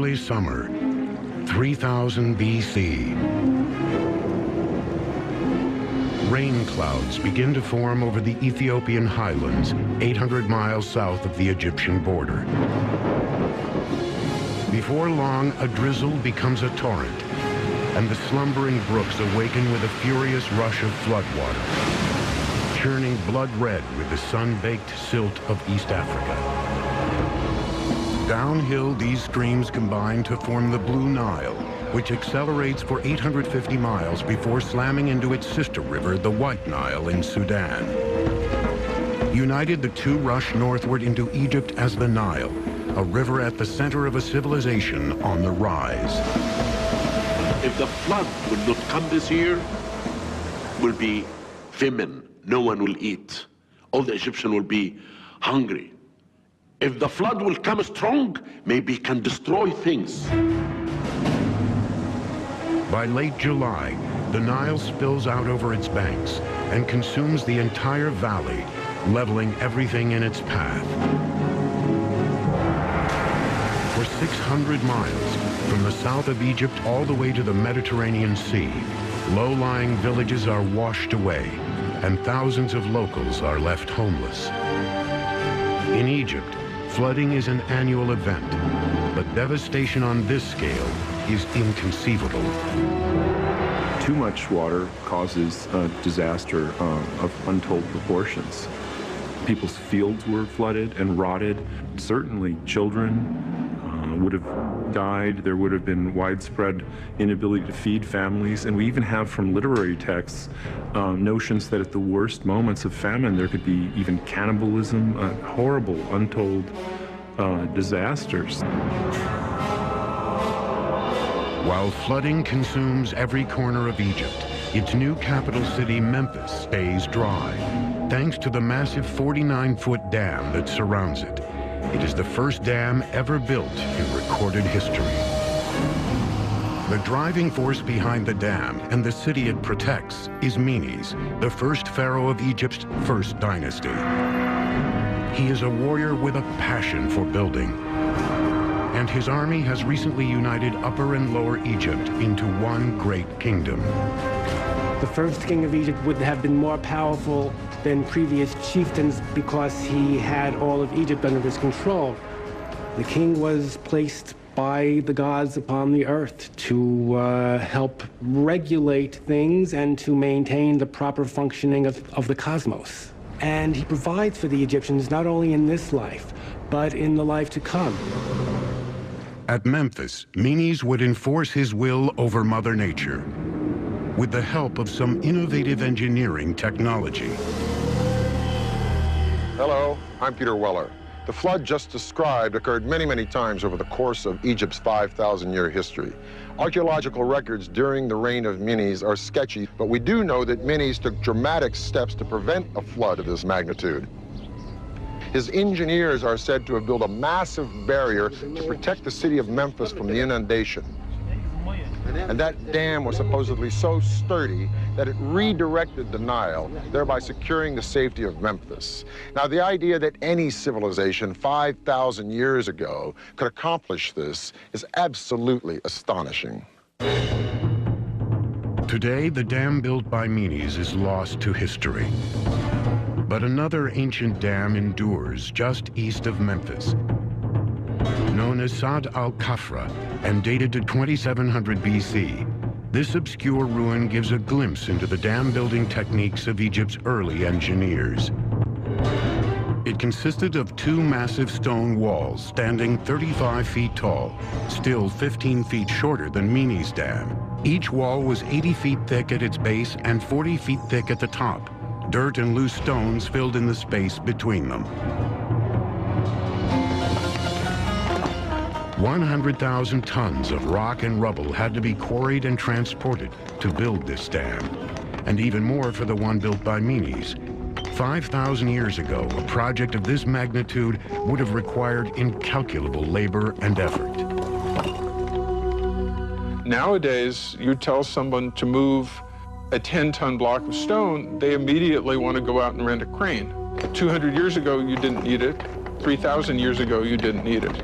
early summer, 3000 BC. Rain clouds begin to form over the Ethiopian highlands, 800 miles south of the Egyptian border. Before long, a drizzle becomes a torrent, and the slumbering brooks awaken with a furious rush of floodwater, churning blood red with the sun-baked silt of East Africa. Downhill, these streams combine to form the Blue Nile, which accelerates for 850 miles before slamming into its sister river, the White Nile in Sudan. United, the two rush northward into Egypt as the Nile, a river at the center of a civilization on the rise. If the flood will not come this year, will be famine. No one will eat. All the Egyptians will be hungry. If the flood will come strong, maybe it can destroy things. By late July, the Nile spills out over its banks and consumes the entire valley, leveling everything in its path. For 600 miles, from the south of Egypt all the way to the Mediterranean Sea, low-lying villages are washed away, and thousands of locals are left homeless. In Egypt, flooding is an annual event, but devastation on this scale is inconceivable. Too much water causes a disaster of untold proportions. People's fields were flooded and rotted. Certainly children would have died. There would have been widespread inability to feed families. And we even have from literary texts notions that at the worst moments of famine, there could be even cannibalism, horrible, untold disasters. While flooding consumes every corner of Egypt, its new capital city, Memphis, stays dry, thanks to the massive 49-foot dam that surrounds it. It is the first dam ever built in recorded history. The driving force behind the dam and the city it protects is Menes, the first pharaoh of Egypt's first dynasty. He is a warrior with a passion for building, and his army has recently united Upper and Lower Egypt into one great kingdom. The first king of Egypt would have been more powerful than previous chieftains because he had all of Egypt under his control. The king was placed by the gods upon the earth to help regulate things and to maintain the proper functioning of the cosmos. And he provides for the Egyptians not only in this life, but in the life to come. At Memphis, Menes would enforce his will over Mother Nature with the help of some innovative engineering technology. Hello, I'm Peter Weller. The flood just described occurred many, many times over the course of Egypt's 5,000-year history. Archaeological records during the reign of Menes are sketchy, but we do know that Menes took dramatic steps to prevent a flood of this magnitude. His engineers are said to have built a massive barrier to protect the city of Memphis from the inundation. And that dam was supposedly so sturdy that it redirected the Nile, thereby securing the safety of Memphis. Now, the idea that any civilization 5,000 years ago could accomplish this is absolutely astonishing. Today, the dam built by Menes is lost to history. But another ancient dam endures just east of Memphis, known as Sad al-Kafra and dated to 2700 BC. This obscure ruin gives a glimpse into the dam-building techniques of Egypt's early engineers. It consisted of two massive stone walls standing 35 feet tall, still 15 feet shorter than Menes Dam. Each wall was 80 feet thick at its base and 40 feet thick at the top. Dirt and loose stones filled in the space between them. 100,000 tons of rock and rubble had to be quarried and transported to build this dam, and even more for the one built by Menes. 5,000 years ago, a project of this magnitude would have required incalculable labor and effort. Nowadays, you tell someone to move a 10-ton block of stone, they immediately want to go out and rent a crane. 200 years ago, you didn't need it. 3,000 years ago, you didn't need it.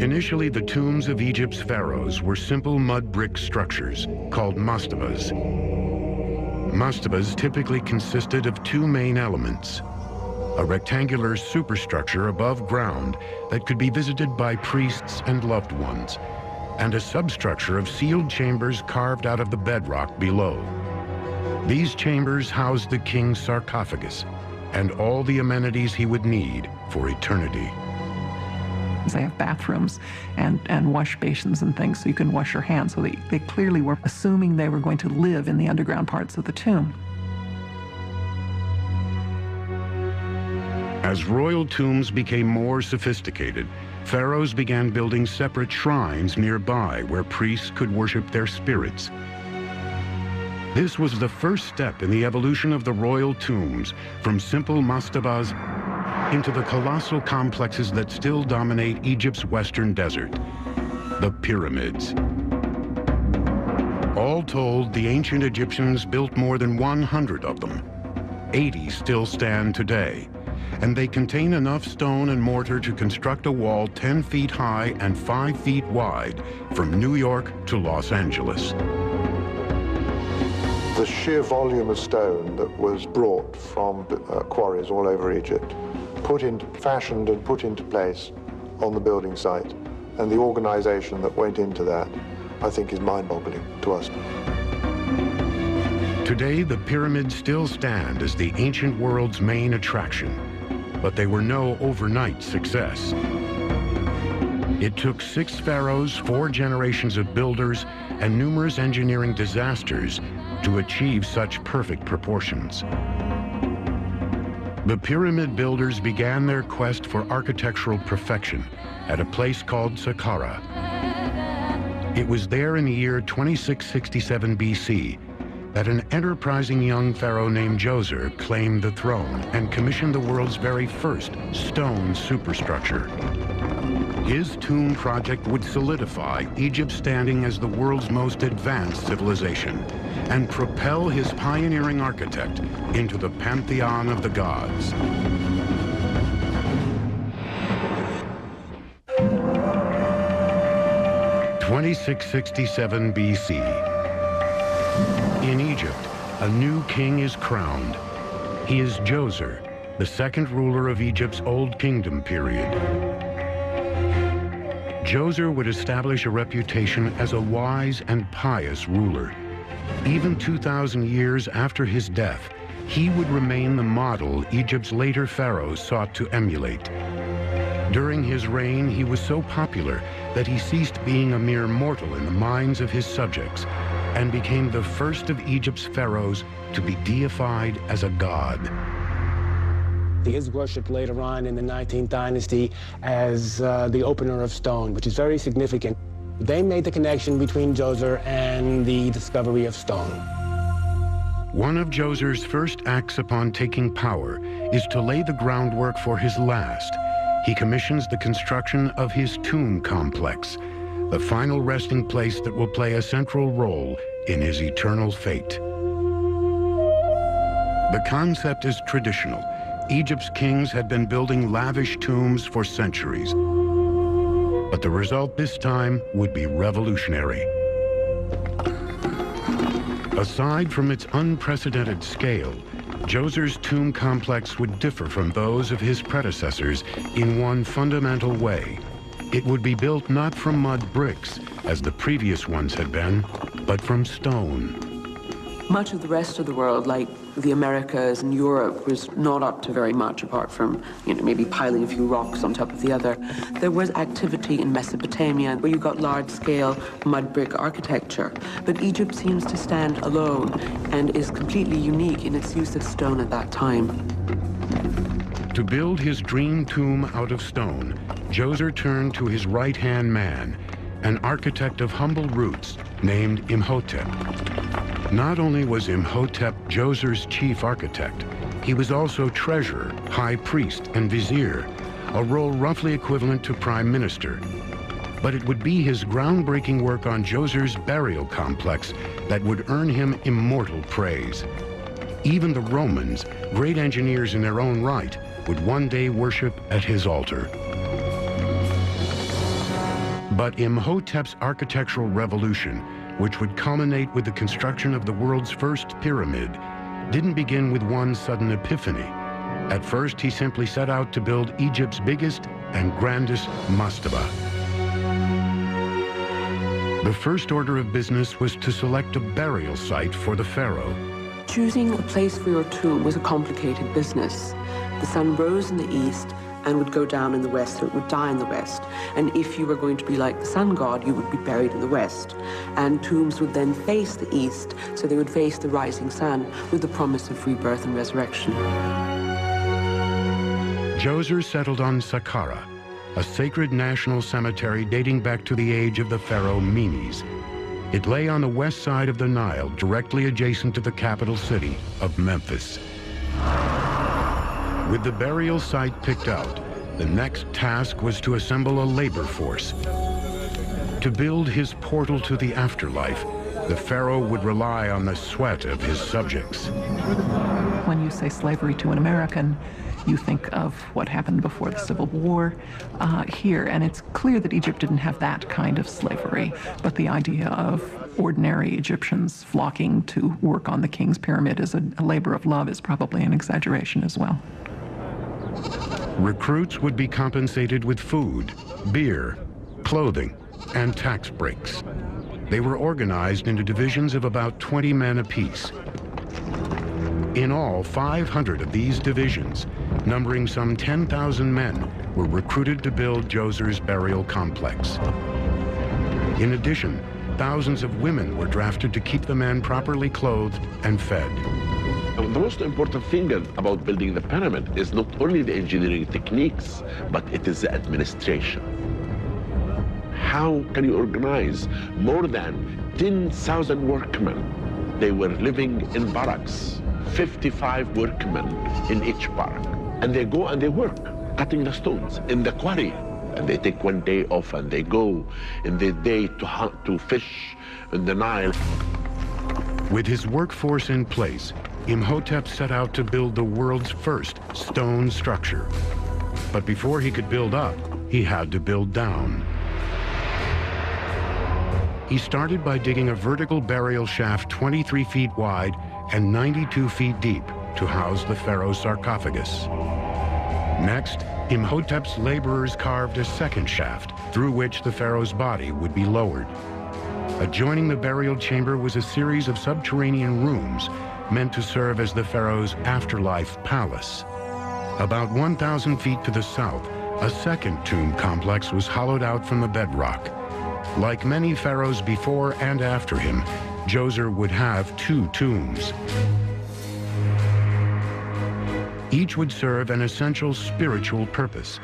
Initially, the tombs of Egypt's pharaohs were simple mud brick structures called mastabas. Mastabas typically consisted of two main elements: a rectangular superstructure above ground that could be visited by priests and loved ones, and a substructure of sealed chambers carved out of the bedrock below. These chambers housed the king's sarcophagus and all the amenities he would need for eternity. They have bathrooms and wash basins and things so you can wash your hands. So they clearly were assuming they were going to live in the underground parts of the tomb. As royal tombs became more sophisticated, pharaohs began building separate shrines nearby where priests could worship their spirits. This was the first step in the evolution of the royal tombs from simple mastabas into the colossal complexes that still dominate Egypt's western desert, the pyramids. All told, the ancient Egyptians built more than 100 of them. 80 still stand today, and they contain enough stone and mortar to construct a wall 10 feet high and 5 feet wide from New York to Los Angeles. The sheer volume of stone that was brought from quarries all over Egypt, fashioned and put into place on the building site, and the organization that went into that, I think, is mind-boggling to us. Today, the pyramids still stand as the ancient world's main attraction, but they were no overnight success. It took 6 pharaohs, 4 generations of builders, and numerous engineering disasters to achieve such perfect proportions. The pyramid builders began their quest for architectural perfection at a place called Saqqara. It was there in the year 2667 BC that an enterprising young pharaoh named Djoser claimed the throne and commissioned the world's very first stone superstructure. His tomb project would solidify Egypt's standing as the world's most advanced civilization and propel his pioneering architect into the pantheon of the gods. (2667 BC). In Egypt, a new king is crowned. He is Djoser, the second ruler of Egypt's Old Kingdom period. Djoser would establish a reputation as a wise and pious ruler. Even 2,000 years after his death, he would remain the model Egypt's later pharaohs sought to emulate. During his reign, he was so popular that he ceased being a mere mortal in the minds of his subjects and became the first of Egypt's pharaohs to be deified as a god. He is worshipped later on in the 19th dynasty as the opener of stone, which is very significant. They made the connection between Djoser and the discovery of stone. One of Djoser's first acts upon taking power is to lay the groundwork for his last. He commissions the construction of his tomb complex, the final resting place that will play a central role in his eternal fate. The concept is traditional. Egypt's kings had been building lavish tombs for centuries. But the result this time would be revolutionary. Aside from its unprecedented scale, Djoser's tomb complex would differ from those of his predecessors in one fundamental way. It would be built not from mud bricks, as the previous ones had been, but from stone. Much of the rest of the world, like the Americas and Europe, was not up to very much apart from, maybe piling a few rocks on top of the other. There was activity in Mesopotamia where you got large-scale mud brick architecture. But Egypt seems to stand alone and is completely unique in its use of stone at that time. To build his dream tomb out of stone, Djoser turned to his right-hand man, an architect of humble roots named Imhotep. Not only was Imhotep Djoser's chief architect, he was also treasurer, high priest, and vizier, a role roughly equivalent to prime minister. But it would be his groundbreaking work on Djoser's burial complex that would earn him immortal praise. Even the Romans, great engineers in their own right, would one day worship at his altar. But Imhotep's architectural revolution, which would culminate with the construction of the world's first pyramid, didn't begin with one sudden epiphany. At first, he simply set out to build Egypt's biggest and grandest mastaba. The first order of business was to select a burial site for the pharaoh. Choosing a place for your tomb was a complicated business. The sun rose in the east and would go down in the west, so it would die in the west. And if you were going to be like the sun god, you would be buried in the west. And tombs would then face the east, so they would face the rising sun with the promise of rebirth and resurrection. Djoser settled on Saqqara, a sacred national cemetery dating back to the age of the pharaoh Menes. It lay on the west side of the Nile, directly adjacent to the capital city of Memphis. With the burial site picked out, the next task was to assemble a labor force. To build his portal to the afterlife, the pharaoh would rely on the sweat of his subjects. When you say slavery to an American, you think of what happened before the Civil War here, and it's clear that Egypt didn't have that kind of slavery, but the idea of ordinary Egyptians flocking to work on the king's pyramid as a labor of love is probably an exaggeration as well. Recruits would be compensated with food, beer, clothing, and tax breaks. They were organized into divisions of about 20 men apiece. In all, 500 of these divisions, numbering some 10,000 men, were recruited to build Djoser's burial complex. In addition, thousands of women were drafted to keep the men properly clothed and fed. The most important thing about building the pyramid is not only the engineering techniques, but it is the administration. How can you organize more than 10,000 workmen? They were living in barracks, 55 workmen in each barrack. And they go and they work, cutting the stones in the quarry. And they take one day off and they go in the day to hunt, to fish in the Nile. With his workforce in place, Imhotep set out to build the world's first stone structure. But before he could build up, he had to build down. He started by digging a vertical burial shaft 23 feet wide and 92 feet deep to house the pharaoh's sarcophagus. Next, Imhotep's laborers carved a second shaft through which the pharaoh's body would be lowered. Adjoining the burial chamber was a series of subterranean rooms meant to serve as the pharaoh's afterlife palace. About 1,000 feet to the south, a second tomb complex was hollowed out from the bedrock. Like many pharaohs before and after him, Djoser would have two tombs. Each would serve an essential spiritual purpose.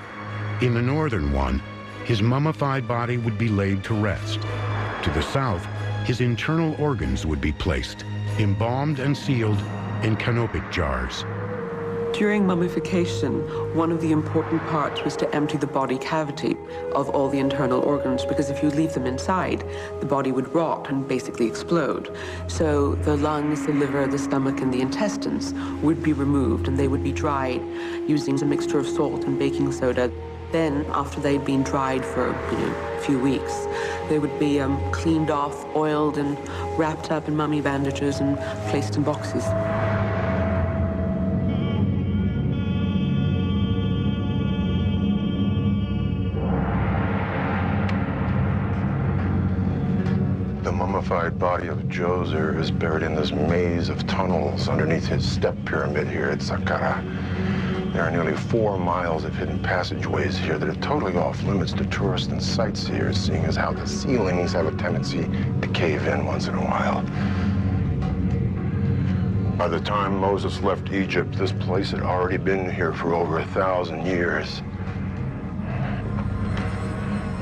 In the northern one, his mummified body would be laid to rest. To the south, his internal organs would be placed, embalmed and sealed in canopic jars. During mummification, one of the important parts was to empty the body cavity of all the internal organs, because if you leave them inside, the body would rot and basically explode. So the lungs, the liver, the stomach, and the intestines would be removed, and they would be dried using a mixture of salt and baking soda. Then, after they'd been dried for, a few weeks, they would be cleaned off, oiled, and wrapped up in mummy bandages and placed in boxes. The mummified body of Djoser is buried in this maze of tunnels underneath his step pyramid here at Saqqara. There are nearly 4 miles of hidden passageways here that are totally off limits to tourists and sightseers, seeing as how the ceilings have a tendency to cave in once in a while. By the time Moses left Egypt, this place had already been here for over 1,000 years.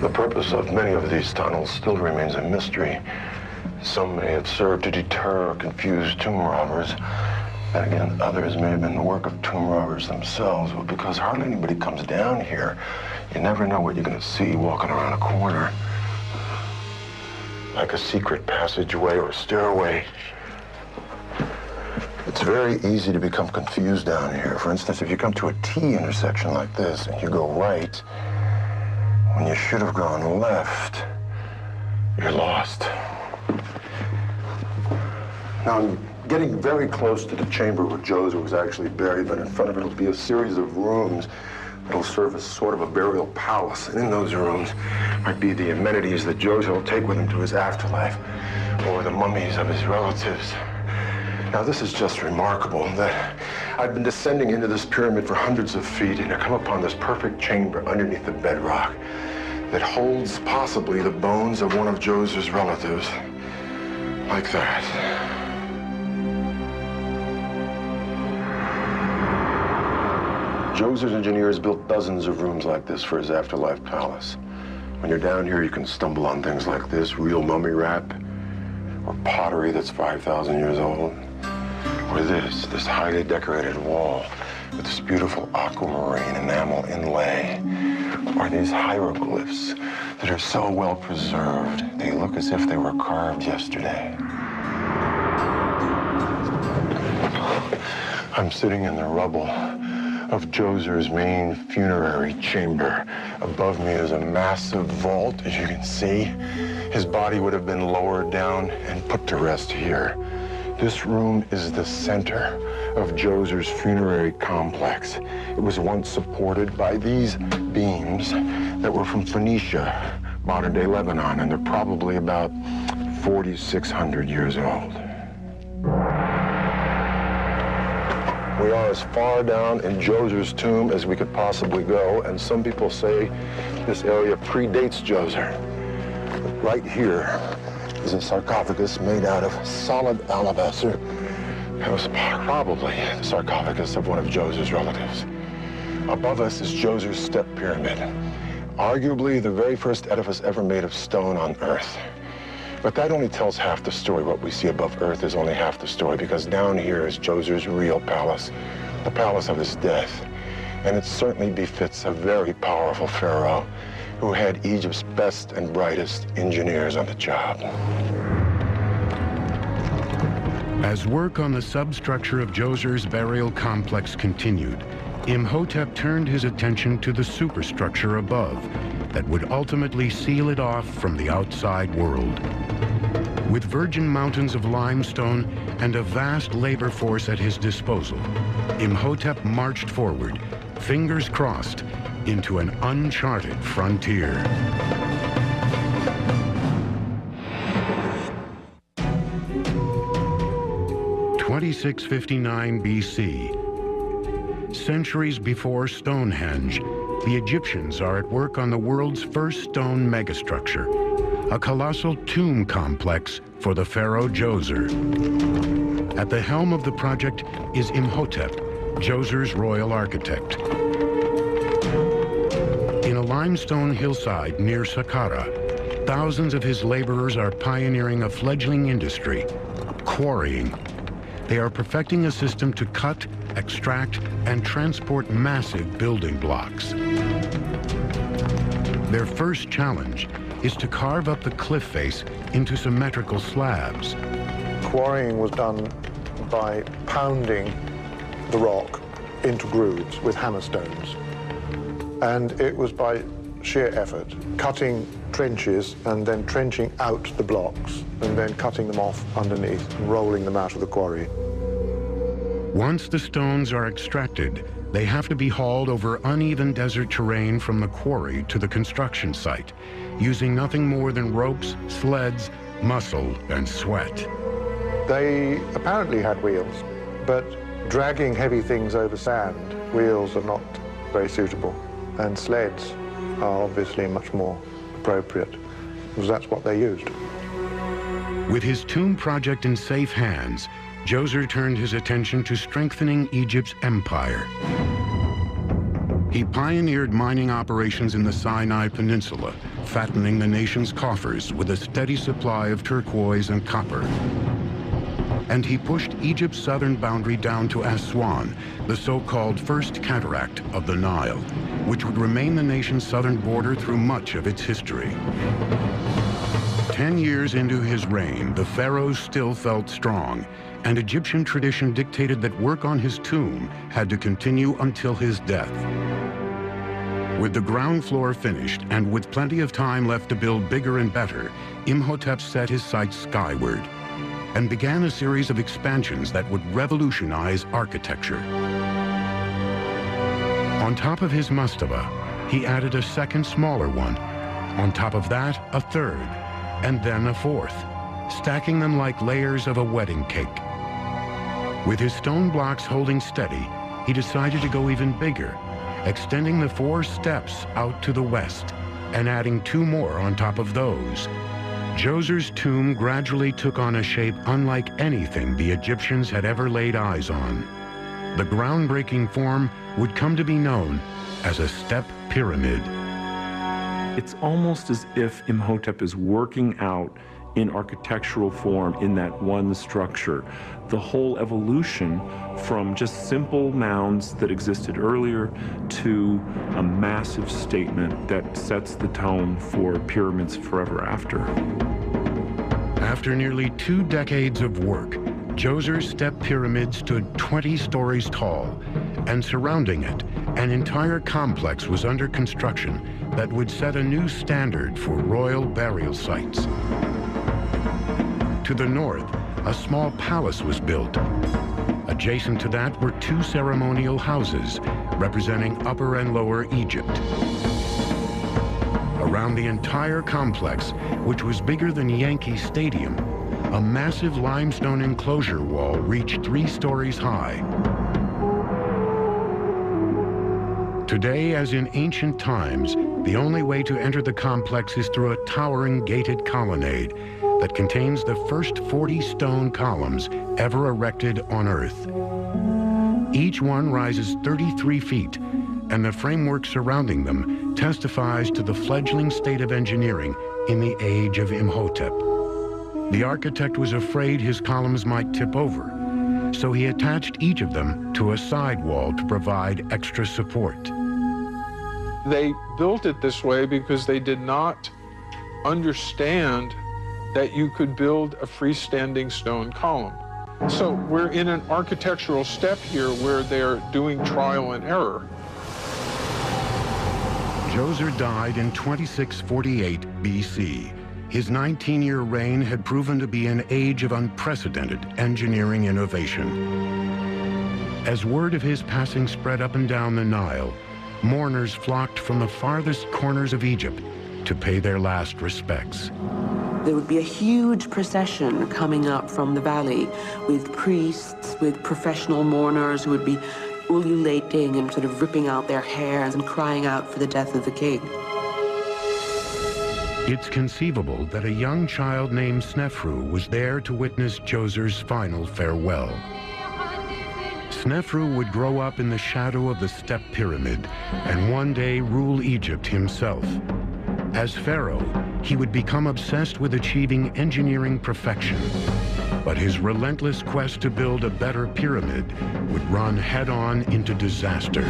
The purpose of many of these tunnels still remains a mystery. Some may have served to deter or confuse tomb robbers. And again, others may have been the work of tomb robbers themselves, but because hardly anybody comes down here, you never know what you're going to see walking around a corner. Like a secret passageway or stairway. It's very easy to become confused down here. For instance, if you come to a T intersection like this and you go right when you should have gone left, you're lost. Now, I'm getting very close to the chamber where Djoser was actually buried, but in front of it will be a series of rooms that'll serve as sort of a burial palace. And in those rooms might be the amenities that Djoser will take with him to his afterlife, or the mummies of his relatives. Now, this is just remarkable that I've been descending into this pyramid for hundreds of feet, and I come upon this perfect chamber underneath the bedrock that holds possibly the bones of one of Djoser's relatives, like that. Djoser's engineers built dozens of rooms like this for his afterlife palace. When you're down here, you can stumble on things like this, real mummy wrap, or pottery that's 5,000 years old. Or this highly decorated wall with this beautiful aquamarine enamel inlay. Or these hieroglyphs that are so well preserved, they look as if they were carved yesterday. I'm sitting in the rubble of Djoser's main funerary chamber. Above me is a massive vault, as you can see. His body would have been lowered down and put to rest here. This room is the center of Djoser's funerary complex. It was once supported by these beams that were from Phoenicia, modern-day Lebanon, and they're probably about 4,600 years old. We are as far down in Djoser's tomb as we could possibly go, and some people say this area predates Djoser. Right here is a sarcophagus made out of solid alabaster. It was probably the sarcophagus of one of Djoser's relatives. Above us is Djoser's step pyramid, arguably the very first edifice ever made of stone on Earth. But that only tells half the story. What we see above Earth is only half the story, because down here is Djoser's real palace, the palace of his death. And it certainly befits a very powerful pharaoh who had Egypt's best and brightest engineers on the job. As work on the substructure of Djoser's burial complex continued, Imhotep turned his attention to the superstructure above that would ultimately seal it off from the outside world. With virgin mountains of limestone and a vast labor force at his disposal, Imhotep marched forward, fingers crossed, into an uncharted frontier. (2659 BC). Centuries before Stonehenge, the Egyptians are at work on the world's first stone megastructure, a colossal tomb complex for the pharaoh Djoser. At the helm of the project is Imhotep, Djoser's royal architect. In a limestone hillside near Saqqara, thousands of his laborers are pioneering a fledgling industry, quarrying. They are perfecting a system to cut, extract, and transport massive building blocks. Their first challenge is to carve up the cliff face into symmetrical slabs. Quarrying was done by pounding the rock into grooves with hammerstones. And it was by sheer effort, cutting trenches and then trenching out the blocks and then cutting them off underneath and rolling them out of the quarry. Once the stones are extracted, they have to be hauled over uneven desert terrain from the quarry to the construction site, using nothing more than ropes, sleds, muscle, and sweat. They apparently had wheels, but dragging heavy things over sand, wheels are not very suitable. And sleds are obviously much more appropriate, because that's what they used. With his tomb project in safe hands, Djoser turned his attention to strengthening Egypt's empire. He pioneered mining operations in the Sinai Peninsula, fattening the nation's coffers with a steady supply of turquoise and copper. And he pushed Egypt's southern boundary down to Aswan, the so-called First Cataract of the Nile, which would remain the nation's southern border through much of its history. 10 years into his reign, the pharaoh still felt strong, and Egyptian tradition dictated that work on his tomb had to continue until his death. With the ground floor finished and with plenty of time left to build bigger and better, Imhotep set his sights skyward and began a series of expansions that would revolutionize architecture. On top of his mastaba, he added a second smaller one. On top of that, a third, and then a fourth, stacking them like layers of a wedding cake. With his stone blocks holding steady, he decided to go even bigger, extending the 4 steps out to the west and adding 2 more on top of those. Djoser's tomb gradually took on a shape unlike anything the Egyptians had ever laid eyes on. The groundbreaking form would come to be known as a step pyramid. It's almost as if Imhotep is working out in architectural form in that one structure the whole evolution from just simple mounds that existed earlier to a massive statement that sets the tone for pyramids forever after. After nearly 2 decades of work, Djoser's step pyramid stood 20 stories tall, and surrounding it, an entire complex was under construction that would set a new standard for royal burial sites. To the north, a small palace was built. Adjacent to that were 2 ceremonial houses representing Upper and Lower Egypt. Around the entire complex, which was bigger than Yankee Stadium, a massive limestone enclosure wall reached 3 stories high. Today, as in ancient times, the only way to enter the complex is through a towering gated colonnade that contains the first 40 stone columns ever erected on Earth. Each one rises 33 feet, and the framework surrounding them testifies to the fledgling state of engineering in the age of Imhotep. The architect was afraid his columns might tip over, so he attached each of them to a side wall to provide extra support. They built it this way because they did not understand that you could build a freestanding stone column. So we're in an architectural step here where they're doing trial and error. Djoser died in 2648 BC. His 19-year reign had proven to be an age of unprecedented engineering innovation. As word of his passing spread up and down the Nile, mourners flocked from the farthest corners of Egypt to pay their last respects. There would be a huge procession coming up from the valley with priests, with professional mourners who would be ululating and sort of ripping out their hairs and crying out for the death of the king. It's conceivable that a young child named Snefru was there to witness Djoser's final farewell. Snefru would grow up in the shadow of the step pyramid and one day rule Egypt himself. As pharaoh, he would become obsessed with achieving engineering perfection. But his relentless quest to build a better pyramid would run head-on into disaster.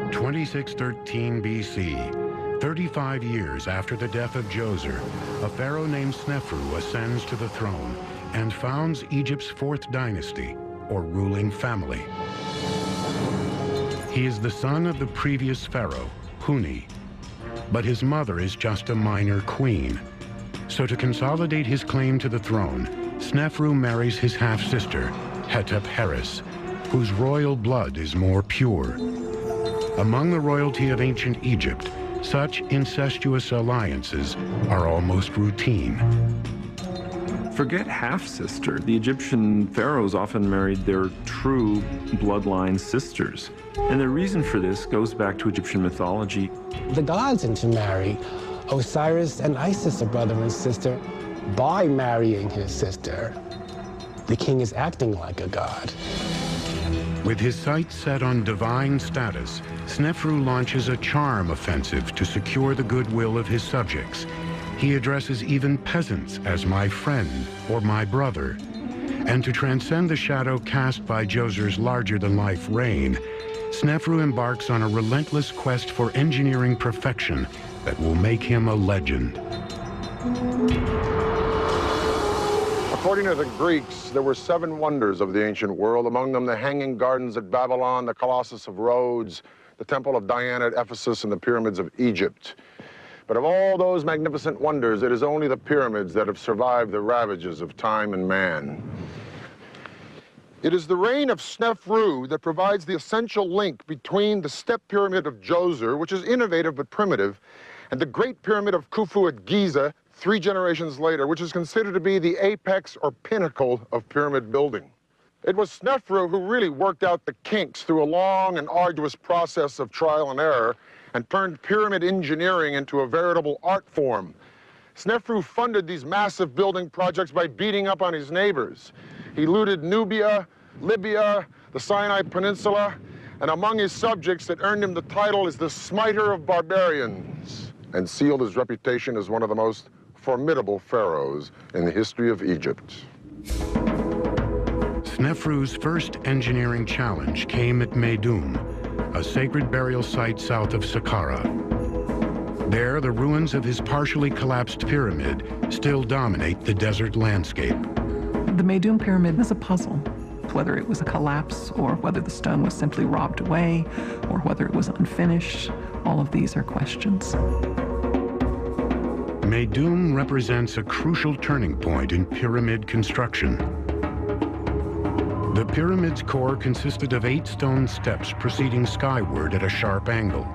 In 2613 BC, 35 years after the death of Djoser, a pharaoh named Snefru ascends to the throne and founds Egypt's 4th dynasty, or ruling family. He is the son of the previous pharaoh, Huni, but his mother is just a minor queen. So to consolidate his claim to the throne, Snefru marries his half-sister, Hetep-Heres, whose royal blood is more pure. Among the royalty of ancient Egypt, such incestuous alliances are almost routine. Forget half-sister. The Egyptian pharaohs often married their true bloodline sisters. And the reason for this goes back to Egyptian mythology. The gods intermarry. Osiris and Isis are brother and sister by marrying his sister. The king is acting like a god. With his sights set on divine status, Snefru launches a charm offensive to secure the goodwill of his subjects. He addresses even peasants as my friend or my brother. And to transcend the shadow cast by Djoser's larger-than-life reign, Snefru embarks on a relentless quest for engineering perfection that will make him a legend. According to the Greeks, there were 7 wonders of the ancient world, among them the Hanging Gardens at Babylon, the Colossus of Rhodes, the Temple of Diana at Ephesus, and the Pyramids of Egypt. But of all those magnificent wonders, it is only the pyramids that have survived the ravages of time and man. It is the reign of Snefru that provides the essential link between the Step Pyramid of Djoser, which is innovative but primitive, and the Great Pyramid of Khufu at Giza, 3 generations later, which is considered to be the apex or pinnacle of pyramid building. It was Snefru who really worked out the kinks through a long and arduous process of trial and error and turned pyramid engineering into a veritable art form. Snefru funded these massive building projects by beating up on his neighbors. He looted Nubia, Libya, the Sinai Peninsula, and among his subjects that earned him the title is the Smiter of Barbarians, and sealed his reputation as one of the most formidable pharaohs in the history of Egypt. Snefru's first engineering challenge came at Meidum, a sacred burial site south of Saqqara. There, the ruins of his partially collapsed pyramid still dominate the desert landscape. The Meidum Pyramid is a puzzle. Whether it was a collapse, or whether the stone was simply robbed away, or whether it was unfinished, all of these are questions. Meidum represents a crucial turning point in pyramid construction. The pyramid's core consisted of 8 stone steps proceeding skyward at a sharp angle.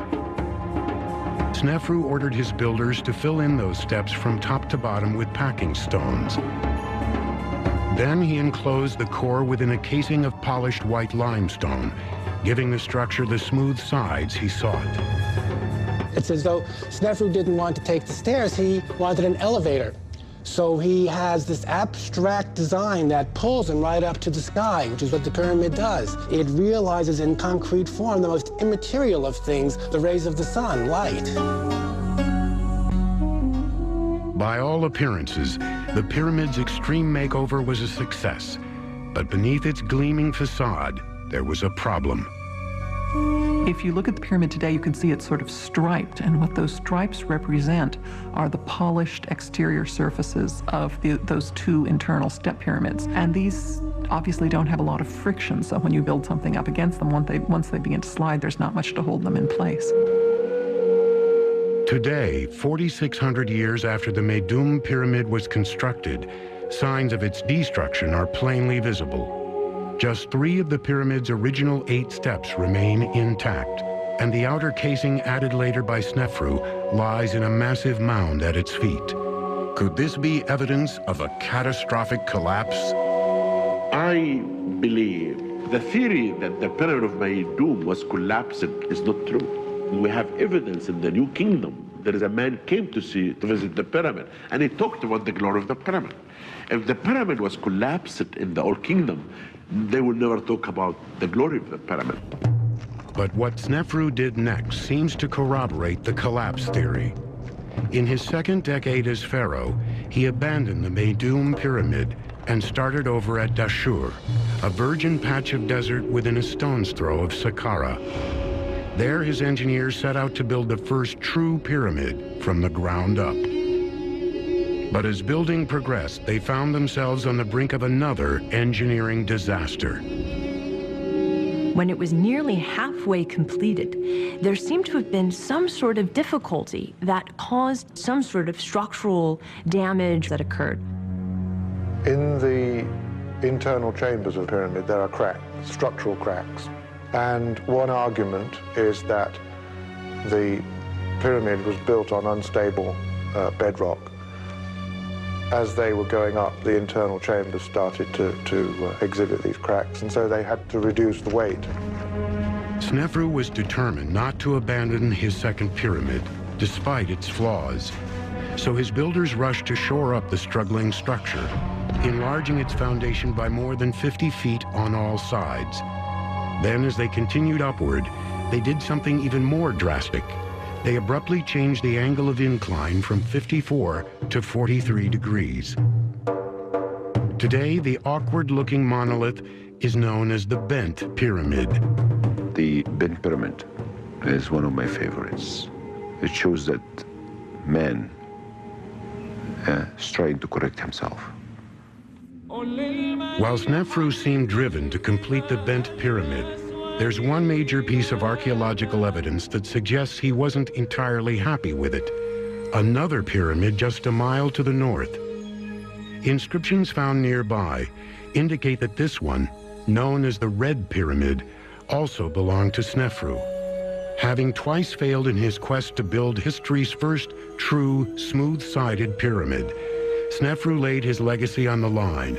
Snefru ordered his builders to fill in those steps from top to bottom with packing stones. Then he enclosed the core within a casing of polished white limestone, giving the structure the smooth sides he sought. It's as though Snefru didn't want to take the stairs, he wanted an elevator. So he has this abstract design that pulls him right up to the sky, which is what the pyramid does. It realizes in concrete form the most immaterial of things, the rays of the sun, light. By all appearances, the pyramid's extreme makeover was a success. But beneath its gleaming facade, there was a problem. If you look at the pyramid today, you can see it's sort of striped, and what those stripes represent are the polished exterior surfaces of those 2 internal step pyramids. And these obviously don't have a lot of friction, so when you build something up against them, once they begin to slide, there's not much to hold them in place. Today, 4,600 years after the Meidum Pyramid was constructed, signs of its destruction are plainly visible. Just 3 of the pyramid's original 8 steps remain intact, and the outer casing added later by Snefru lies in a massive mound at its feet. Could this be evidence of a catastrophic collapse? I believe the theory that the Pyramid of Meidum was collapsed is not true. We have evidence in the New Kingdom. There is a man came to visit the pyramid, and he talked about the glory of the pyramid. If the pyramid was collapsed in the Old Kingdom, they would never talk about the glory of the pyramid. But what Snefru did next seems to corroborate the collapse theory. In his 2nd decade as pharaoh, he abandoned the Meidum Pyramid and started over at Dashur, a virgin patch of desert within a stone's throw of Saqqara. There, his engineers set out to build the first true pyramid from the ground up. But as building progressed, they found themselves on the brink of another engineering disaster. When it was nearly halfway completed, there seemed to have been some sort of difficulty that caused some sort of structural damage that occurred. In the internal chambers of the pyramid, there are cracks, structural cracks. And one argument is that the pyramid was built on unstable bedrock. As they were going up, the internal chambers started to exhibit these cracks, and so they had to reduce the weight. Snefru was determined not to abandon his 2nd pyramid, despite its flaws. So his builders rushed to shore up the struggling structure, enlarging its foundation by more than 50 feet on all sides. Then, as they continued upward, they did something even more drastic. They abruptly changed the angle of incline from 54 to 43 degrees. Today, the awkward-looking monolith is known as the Bent Pyramid. The Bent Pyramid is one of my favorites. It shows that man is trying to correct himself. While Snefru seemed driven to complete the Bent Pyramid, there's one major piece of archaeological evidence that suggests he wasn't entirely happy with it. Another pyramid just a mile to the north. Inscriptions found nearby indicate that this one, known as the Red Pyramid, also belonged to Snefru. Having twice failed in his quest to build history's first true, smooth-sided pyramid, Snefru laid his legacy on the line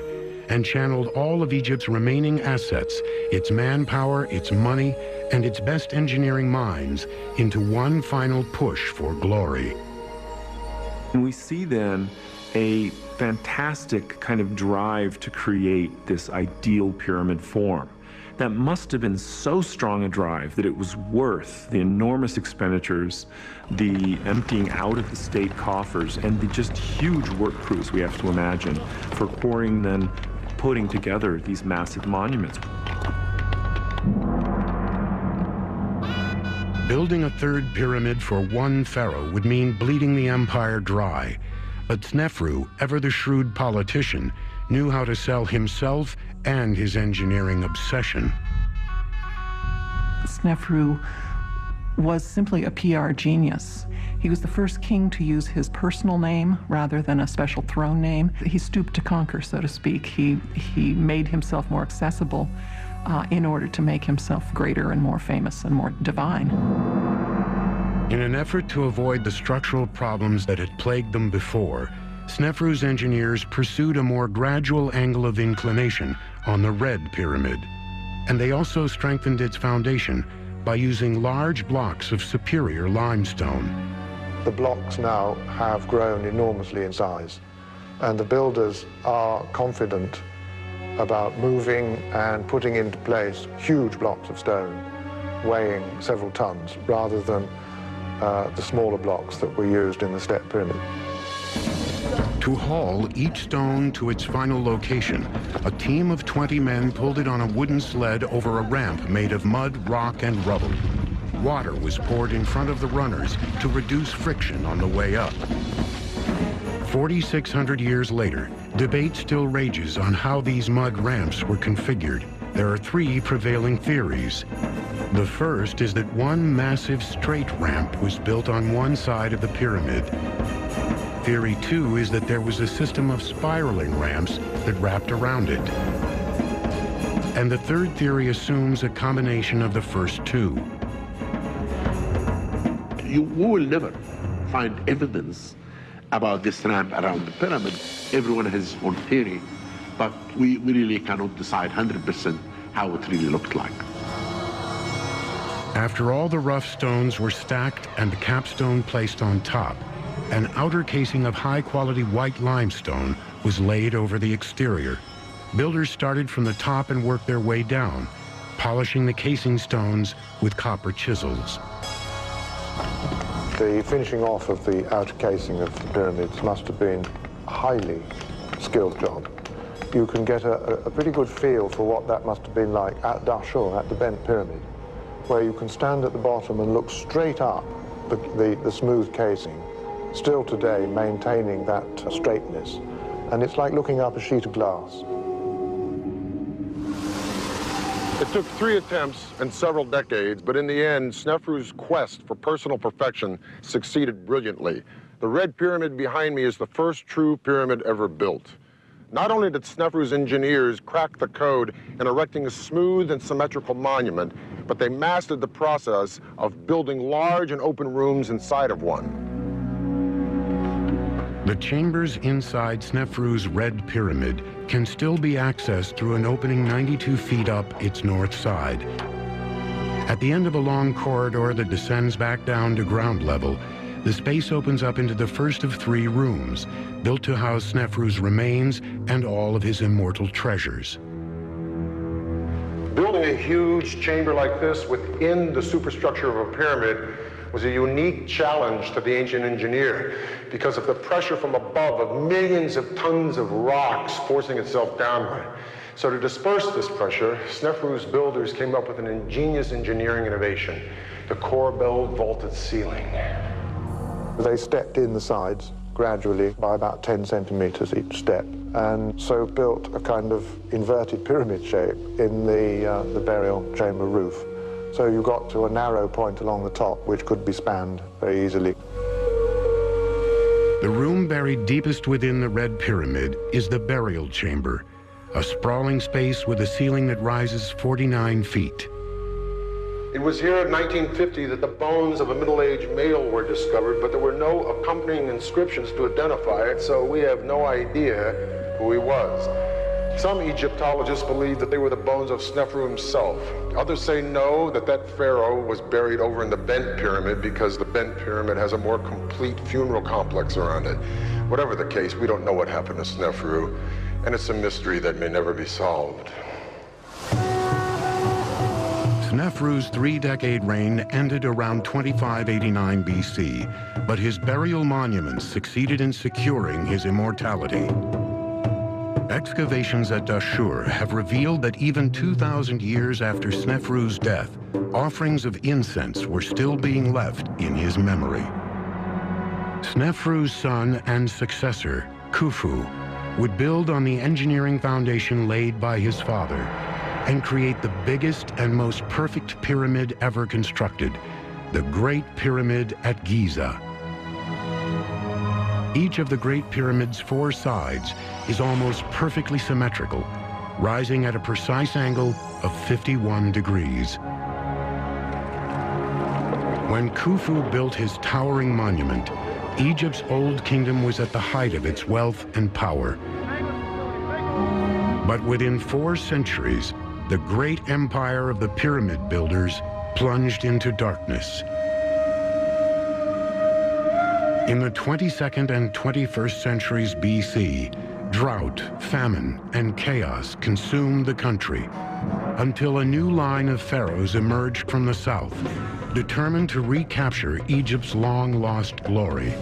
and channeled all of Egypt's remaining assets, its manpower, its money, and its best engineering minds into one final push for glory. And we see then a fantastic kind of drive to create this ideal pyramid form. That must have been so strong a drive that it was worth the enormous expenditures, the emptying out of the state coffers, and the just huge work crews we have to imagine for quarrying, then putting together these massive monuments. Building a third pyramid for one pharaoh would mean bleeding the empire dry. But Snefru, ever the shrewd politician, knew how to sell himself and his engineering obsession. Snefru was simply a PR genius. He was the first king to use his personal name rather than a special throne name. He stooped to conquer, so to speak. He made himself more accessible in order to make himself greater and more famous and more divine. In an effort to avoid the structural problems that had plagued them before, Snefru's engineers pursued a more gradual angle of inclination on the Red Pyramid, and they also strengthened its foundation by using large blocks of superior limestone. The blocks now have grown enormously in size, and the builders are confident about moving and putting into place huge blocks of stone weighing several tons rather than the smaller blocks that were used in the Step Pyramid. To haul each stone to its final location, a team of 20 men pulled it on a wooden sled over a ramp made of mud, rock, and rubble. Water was poured in front of the runners to reduce friction on the way up. 4,600 years later, debate still rages on how these mud ramps were configured. There are three prevailing theories. The first is that one massive straight ramp was built on one side of the pyramid. Theory 2 is that there was a system of spiraling ramps that wrapped around it. And the third theory assumes a combination of the first two. We will never find evidence about this ramp around the pyramid. Everyone has his own theory, but we really cannot decide 100% how it really looked like. After all the rough stones were stacked and the capstone placed on top, an outer casing of high-quality white limestone was laid over the exterior. Builders started from the top and worked their way down, polishing the casing stones with copper chisels. The finishing off of the outer casing of the pyramids must have been a highly skilled job. You can get a pretty good feel for what that must have been like at Dahshur, at the Bent Pyramid, where you can stand at the bottom and look straight up the smooth casing, still today maintaining that straightness. And it's like looking up a sheet of glass. It took 3 attempts and several decades, but in the end, Snefru's quest for personal perfection succeeded brilliantly. The Red Pyramid behind me is the first true pyramid ever built. Not only did Snefru's engineers crack the code in erecting a smooth and symmetrical monument, but they mastered the process of building large and open rooms inside of one. The chambers inside Snefru's Red Pyramid can still be accessed through an opening 92 feet up its north side. At the end of a long corridor that descends back down to ground level, the space opens up into the first of 3 rooms, built to house Snefru's remains and all of his immortal treasures. Building a huge chamber like this within the superstructure of a pyramid was a unique challenge to the ancient engineer because of the pressure from above of millions of tons of rocks forcing itself downward. So to disperse this pressure, Sneferu's builders came up with an ingenious engineering innovation, the Korbel vaulted ceiling. They stepped in the sides gradually by about 10 centimeters each step, and so built a kind of inverted pyramid shape in the burial chamber roof. So you got to a narrow point along the top, which could be spanned very easily. The room buried deepest within the Red Pyramid is the burial chamber, a sprawling space with a ceiling that rises 49 feet. It was here in 1950 that the bones of a middle-aged male were discovered, but there were no accompanying inscriptions to identify it, so we have no idea who he was. Some Egyptologists believe that they were the bones of Sneferu himself. Others say no, that pharaoh was buried over in the Bent Pyramid because the Bent Pyramid has a more complete funeral complex around it. Whatever the case, we don't know what happened to Sneferu, and it's a mystery that may never be solved. Sneferu's three-decade reign ended around 2589 BC, but his burial monuments succeeded in securing his immortality. Excavations at Dashur have revealed that even 2,000 years after Sneferu's death, offerings of incense were still being left in his memory. Sneferu's son and successor, Khufu, would build on the engineering foundation laid by his father and create the biggest and most perfect pyramid ever constructed, the Great Pyramid at Giza. Each of the Great Pyramid's 4 sides is almost perfectly symmetrical, rising at a precise angle of 51 degrees. When Khufu built his towering monument, Egypt's old kingdom was at the height of its wealth and power. But within 4 centuries, the great empire of the pyramid builders plunged into darkness. In the 22nd and 21st centuries BC, drought, famine, and chaos consumed the country until a new line of pharaohs emerged from the south, determined to recapture Egypt's long-lost glory.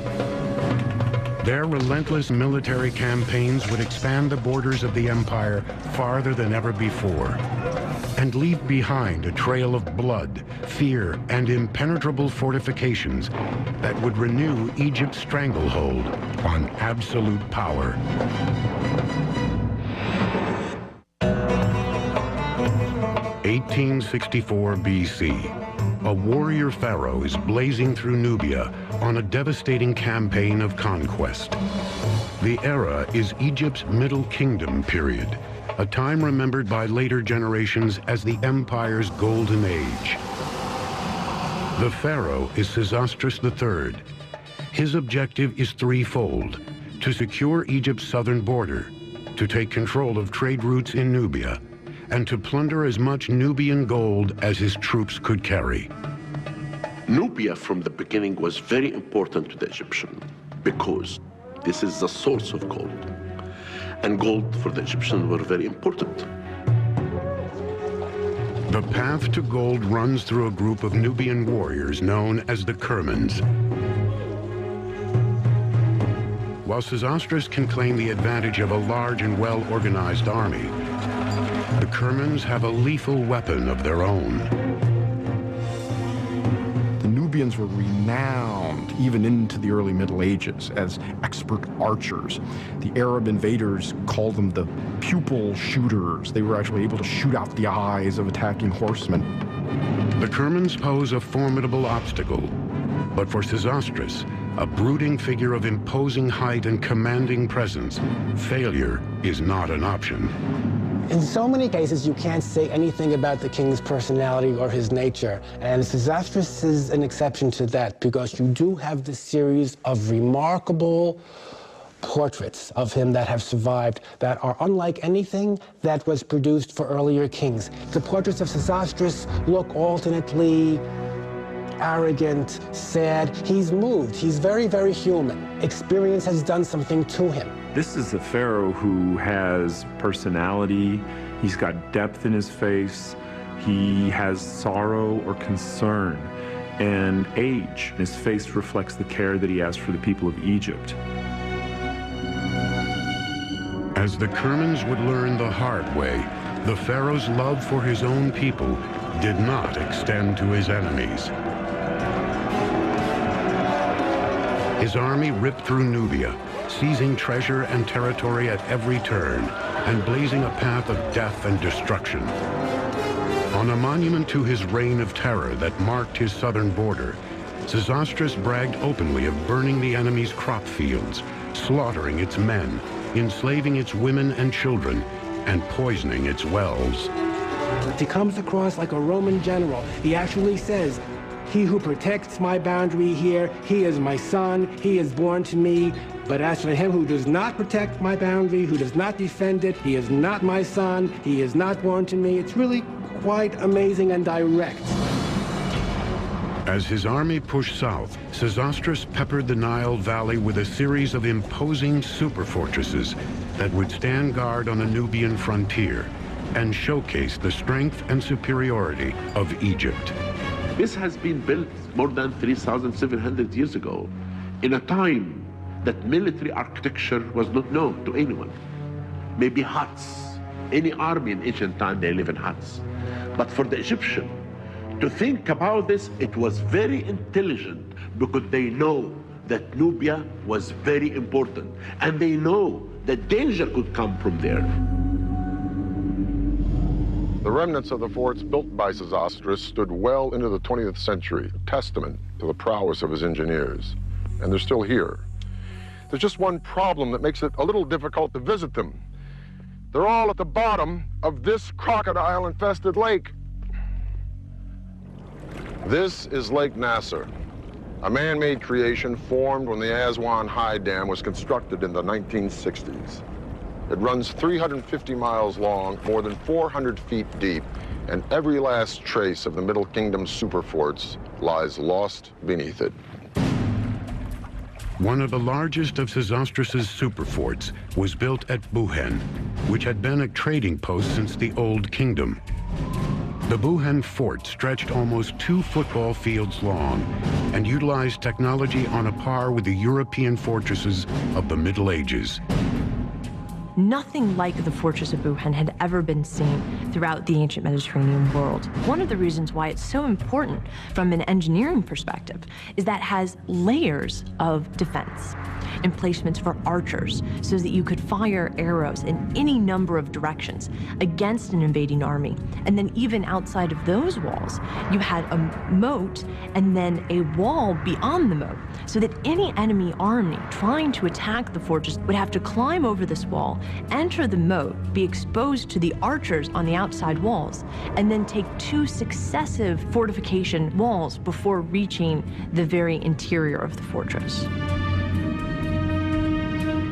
Their relentless military campaigns would expand the borders of the empire farther than ever before and leave behind a trail of blood, fear, and impenetrable fortifications that would renew Egypt's stranglehold on absolute power. (1864 BC). A warrior pharaoh is blazing through Nubia on a devastating campaign of conquest. The era is Egypt's Middle Kingdom period, a time remembered by later generations as the empire's golden age. The pharaoh is Sesostris III. His objective is threefold: to secure Egypt's southern border, to take control of trade routes in Nubia, and to plunder as much Nubian gold as his troops could carry. Nubia from the beginning was very important to the Egyptian because this is the source of gold. And gold for the Egyptians were very important. The path to gold runs through a group of Nubian warriors known as the Kermans. While Sesostris can claim the advantage of a large and well-organized army, the Kermans have a lethal weapon of their own. The Nubians were renowned, even into the early Middle Ages, as expert archers. The Arab invaders called them the pupil shooters. They were actually able to shoot out the eyes of attacking horsemen. The Kermans pose a formidable obstacle, but for Sesostris, a brooding figure of imposing height and commanding presence, failure is not an option. In so many cases, you can't say anything about the king's personality or his nature, and Sesostris is an exception to that, because you do have this series of remarkable portraits of him that have survived that are unlike anything that was produced for earlier kings. The portraits of Sesostris look alternately arrogant, sad. He's moved. He's very, very human. Experience has done something to him. This is a pharaoh who has personality, he's got depth in his face, he has sorrow or concern, and age. His face reflects the care that he has for the people of Egypt. As the Kermans would learn the hard way, the pharaoh's love for his own people did not extend to his enemies. His army ripped through Nubia, seizing treasure and territory at every turn, and blazing a path of death and destruction. On a monument to his reign of terror that marked his southern border, Sesostris bragged openly of burning the enemy's crop fields, slaughtering its men, enslaving its women and children, and poisoning its wells. He comes across like a Roman general. He actually says, "He who protects my boundary here, he is my son, he is born to me. But as for him who does not protect my boundary, who does not defend it, he is not my son, he is not born to me." It's really quite amazing and direct. As his army pushed south, Sesostris peppered the Nile Valley with a series of imposing superfortresses that would stand guard on the Nubian frontier and showcase the strength and superiority of Egypt. This has been built more than 3,700 years ago, in a time that military architecture was not known to anyone. Maybe huts. Any army in ancient time, they live in huts. But for the Egyptian to think about this, it was very intelligent, because they know that Nubia was very important, and they know that danger could come from there. The remnants of the forts built by Sesostris stood well into the 20th century, a testament to the prowess of his engineers. And they're still here. There's just one problem that makes it a little difficult to visit them. They're all at the bottom of this crocodile-infested lake. This is Lake Nasser, a man-made creation formed when the Aswan High Dam was constructed in the 1960s. It runs 350 miles long, more than 400 feet deep, and every last trace of the Middle Kingdom superforts lies lost beneath it. One of the largest of Sesostris' superforts was built at Buhen, which had been a trading post since the Old Kingdom. The Buhen fort stretched almost 2 football fields long and utilized technology on a par with the European fortresses of the Middle Ages. Nothing like the fortress of Buhen had ever been seen throughout the ancient Mediterranean world. One of the reasons why it's so important from an engineering perspective is that it has layers of defense, emplacements for archers so that you could fire arrows in any number of directions against an invading army. And then even outside of those walls, you had a moat and then a wall beyond the moat, so that any enemy army trying to attack the fortress would have to climb over this wall, enter the moat, be exposed to the archers on the outside walls, and then take 2 successive fortification walls before reaching the very interior of the fortress.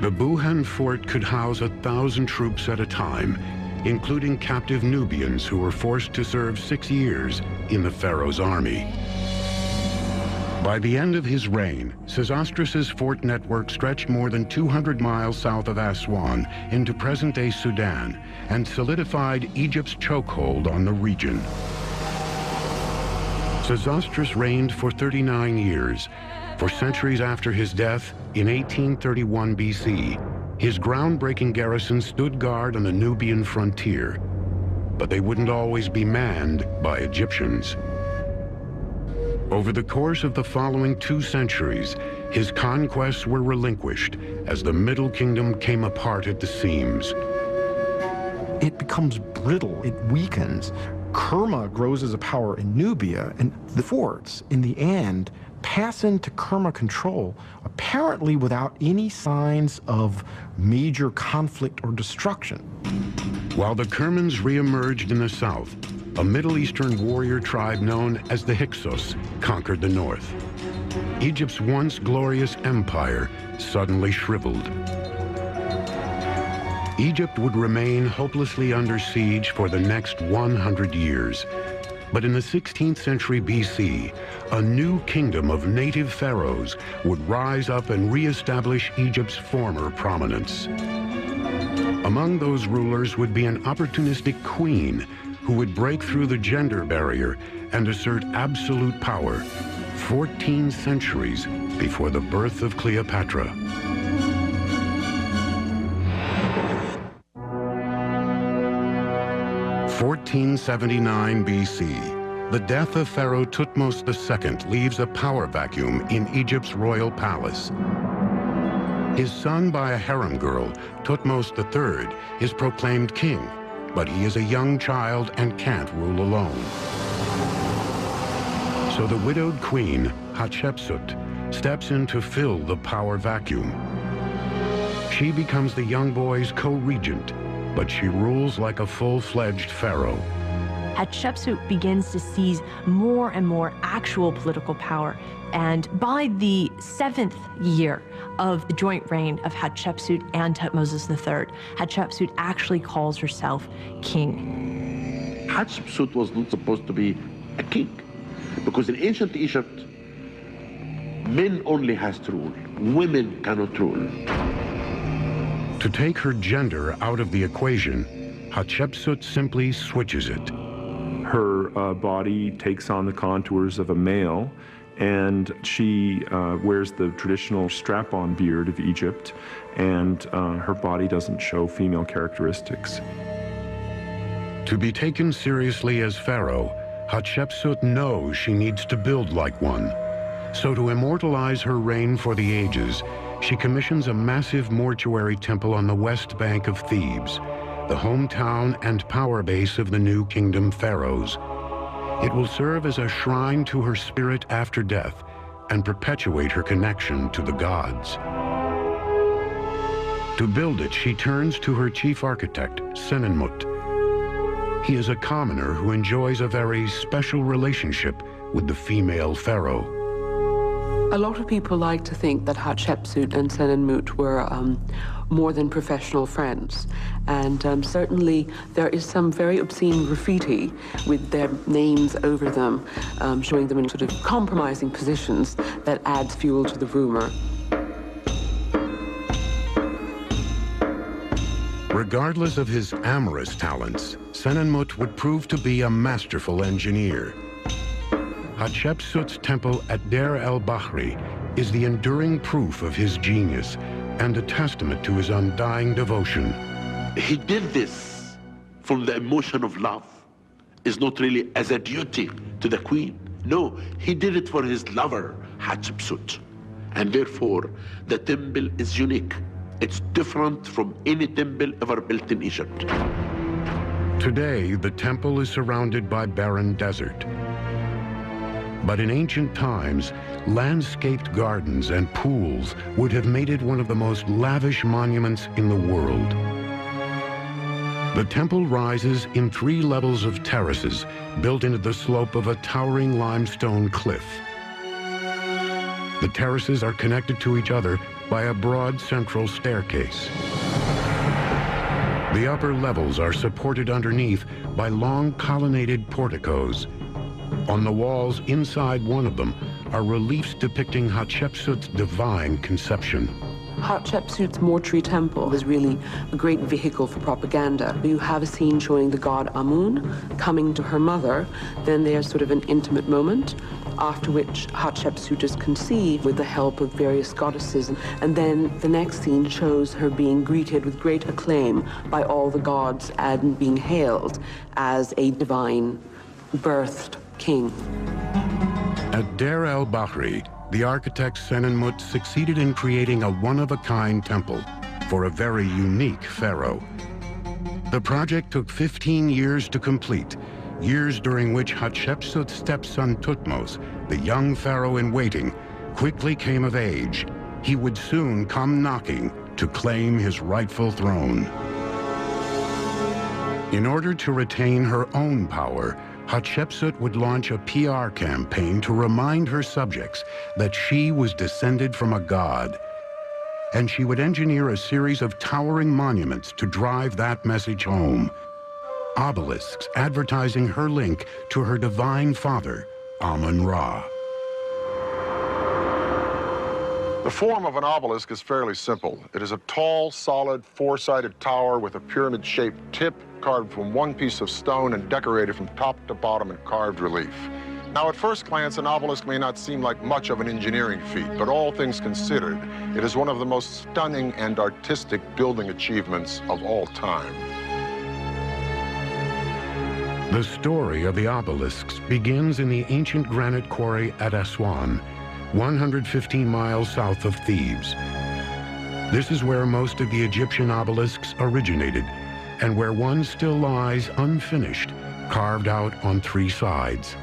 The Buhen fort could house 1,000 troops at a time, including captive Nubians who were forced to serve 6 years in the pharaoh's army. By the end of his reign, Sesostris' fort network stretched more than 200 miles south of Aswan into present-day Sudan and solidified Egypt's chokehold on the region. Sesostris reigned for 39 years. For centuries after his death, in 1831 BC, his groundbreaking garrison stood guard on the Nubian frontier. But they wouldn't always be manned by Egyptians. Over the course of the following 2 centuries, his conquests were relinquished as the Middle Kingdom came apart at the seams. It becomes brittle, it weakens. Kerma grows as a power in Nubia, and the forts, in the end, pass into Kerma control, apparently without any signs of major conflict or destruction. While the Kermans re-emerged in the south, a Middle Eastern warrior tribe known as the Hyksos conquered the north. Egypt's once glorious empire suddenly shriveled. Egypt would remain hopelessly under siege for the next 100 years. But in the 16th century BC, a new kingdom of native pharaohs would rise up and re-establish Egypt's former prominence. Among those rulers would be an opportunistic queen who would break through the gender barrier and assert absolute power 14 centuries before the birth of Cleopatra. 1479 BC, the death of Pharaoh Thutmose II leaves a power vacuum in Egypt's royal palace. His son by a harem girl, Thutmose III, is proclaimed king, but he is a young child and can't rule alone. So the widowed queen, Hatshepsut, steps in to fill the power vacuum. She becomes the young boy's co-regent, but she rules like a full-fledged pharaoh. Hatshepsut begins to seize more and more actual political power, and by the 7th year of the joint reign of Hatshepsut and Thutmose III, Hatshepsut actually calls herself king. Hatshepsut was not supposed to be a king, because in ancient Egypt, men only has to rule, women cannot rule. To take her gender out of the equation, Hatshepsut simply switches it. Her body takes on the contours of a male, and she wears the traditional strap-on beard of Egypt, and her body doesn't show female characteristics. To be taken seriously as pharaoh, Hatshepsut knows she needs to build like one. So to immortalize her reign for the ages, she commissions a massive mortuary temple on the west bank of Thebes, the hometown and power base of the new kingdom pharaohs. It will serve as a shrine to her spirit after death and perpetuate her connection to the gods. To build it, she turns to her chief architect, Senenmut. He is a commoner who enjoys a very special relationship with the female pharaoh. A lot of people like to think that Hatshepsut and Senenmut were more than professional friends. And certainly there is some very obscene graffiti with their names over them, showing them in sort of compromising positions that adds fuel to the rumor. Regardless of his amorous talents, Senenmut would prove to be a masterful engineer. Hatshepsut's temple at Deir el-Bahri is the enduring proof of his genius and a testament to his undying devotion. He did this from the emotion of love. It's not really as a duty to the queen. No, he did it for his lover, Hatshepsut. And therefore, the temple is unique. It's different from any temple ever built in Egypt. Today, the temple is surrounded by barren desert. But in ancient times, landscaped gardens and pools would have made it one of the most lavish monuments in the world. The temple rises in 3 levels of terraces built into the slope of a towering limestone cliff. The terraces are connected to each other by a broad central staircase. The upper levels are supported underneath by long colonnaded porticos. On the walls inside one of them are reliefs depicting Hatshepsut's divine conception. Hatshepsut's mortuary temple was really a great vehicle for propaganda. You have a scene showing the god Amun coming to her mother. Then there's sort of an intimate moment, after which Hatshepsut is conceived with the help of various goddesses. And then the next scene shows her being greeted with great acclaim by all the gods and being hailed as a divine birthed king. At Deir el-Bahri, the architect Senenmut succeeded in creating a one-of-a-kind temple for a very unique pharaoh. The project took 15 years to complete, years during which Hatshepsut's stepson Thutmose, the young pharaoh in waiting, quickly came of age. He would soon come knocking to claim his rightful throne. In order to retain her own power, Hatshepsut would launch a PR campaign to remind her subjects that she was descended from a god. And she would engineer a series of towering monuments to drive that message home. Obelisks advertising her link to her divine father, Amun-Ra. The form of an obelisk is fairly simple. It is a tall, solid, 4-sided tower with a pyramid-shaped tip carved from one piece of stone and decorated from top to bottom in carved relief. Now, at first glance, an obelisk may not seem like much of an engineering feat, but all things considered, it is one of the most stunning and artistic building achievements of all time. The story of the obelisks begins in the ancient granite quarry at Aswan, 115 miles south of Thebes. This is where most of the Egyptian obelisks originated, and where one still lies unfinished, carved out on 3 sides.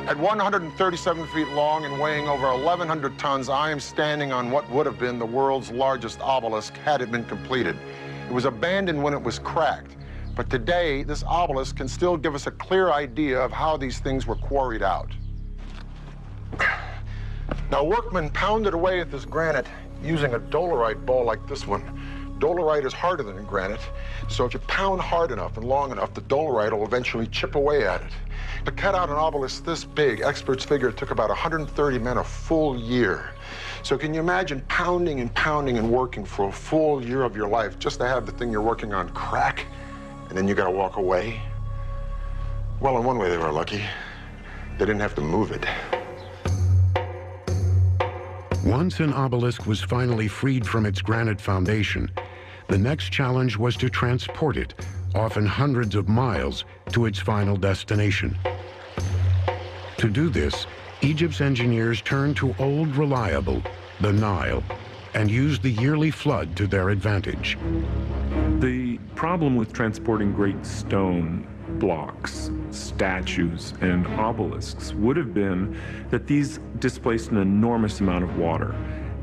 At 137 feet long and weighing over 1,100 tons, I am standing on what would have been the world's largest obelisk had it been completed. It was abandoned when it was cracked, but today this obelisk can still give us a clear idea of how these things were quarried out. Now, workmen pounded away at this granite using a dolerite ball like this one. Dolerite is harder than granite, so if you pound hard enough and long enough, the dolerite will eventually chip away at it. To cut out an obelisk this big, experts figure it took about 130 men a full year. So can you imagine pounding and pounding and working for a full year of your life just to have the thing you're working on crack, and then you gotta walk away? Well, in one way they were lucky. They didn't have to move it. Once an obelisk was finally freed from its granite foundation, the next challenge was to transport it, often hundreds of miles, to its final destination. To do this, Egypt's engineers turned to old reliable, the Nile, and used the yearly flood to their advantage. The problem with transporting great stone blocks, statues, and obelisks would have been that these displaced an enormous amount of water,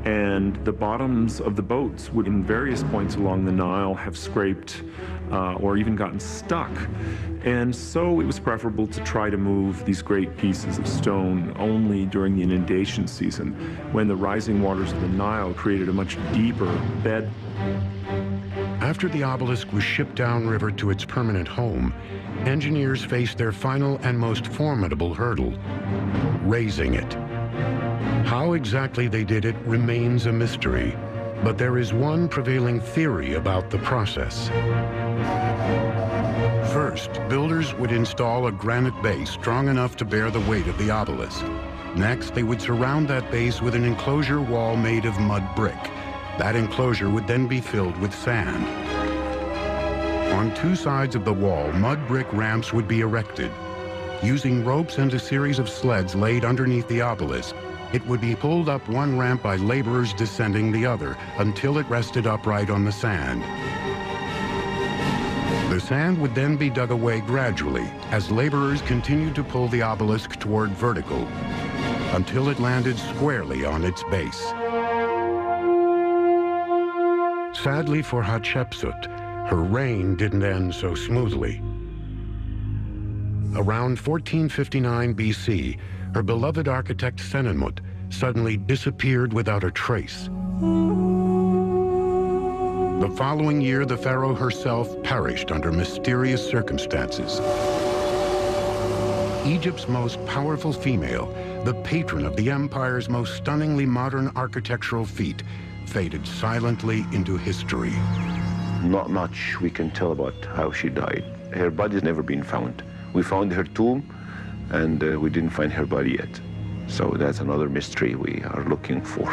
and the bottoms of the boats would, in various points along the Nile, have scraped or even gotten stuck. And so it was preferable to try to move these great pieces of stone only during the inundation season, when the rising waters of the Nile created a much deeper bed. After the obelisk was shipped downriver to its permanent home, engineers faced their final and most formidable hurdle: raising it. How exactly they did it remains a mystery, but there is one prevailing theory about the process. First, builders would install a granite base strong enough to bear the weight of the obelisk. Next, they would surround that base with an enclosure wall made of mud brick. That enclosure would then be filled with sand. On 2 sides of the wall, mud brick ramps would be erected. Using ropes and a series of sleds laid underneath the obelisk, it would be pulled up one ramp by laborers descending the other until it rested upright on the sand. The sand would then be dug away gradually as laborers continued to pull the obelisk toward vertical until it landed squarely on its base. Sadly for Hatshepsut, her reign didn't end so smoothly. Around 1459 BC, her beloved architect Senenmut suddenly disappeared without a trace. The following year, the pharaoh herself perished under mysterious circumstances. Egypt's most powerful female, the patron of the empire's most stunningly modern architectural feat, faded silently into history. Not much we can tell about how she died. Her body's never been found. We found her tomb, and we didn't find her body yet. So that's another mystery we are looking for.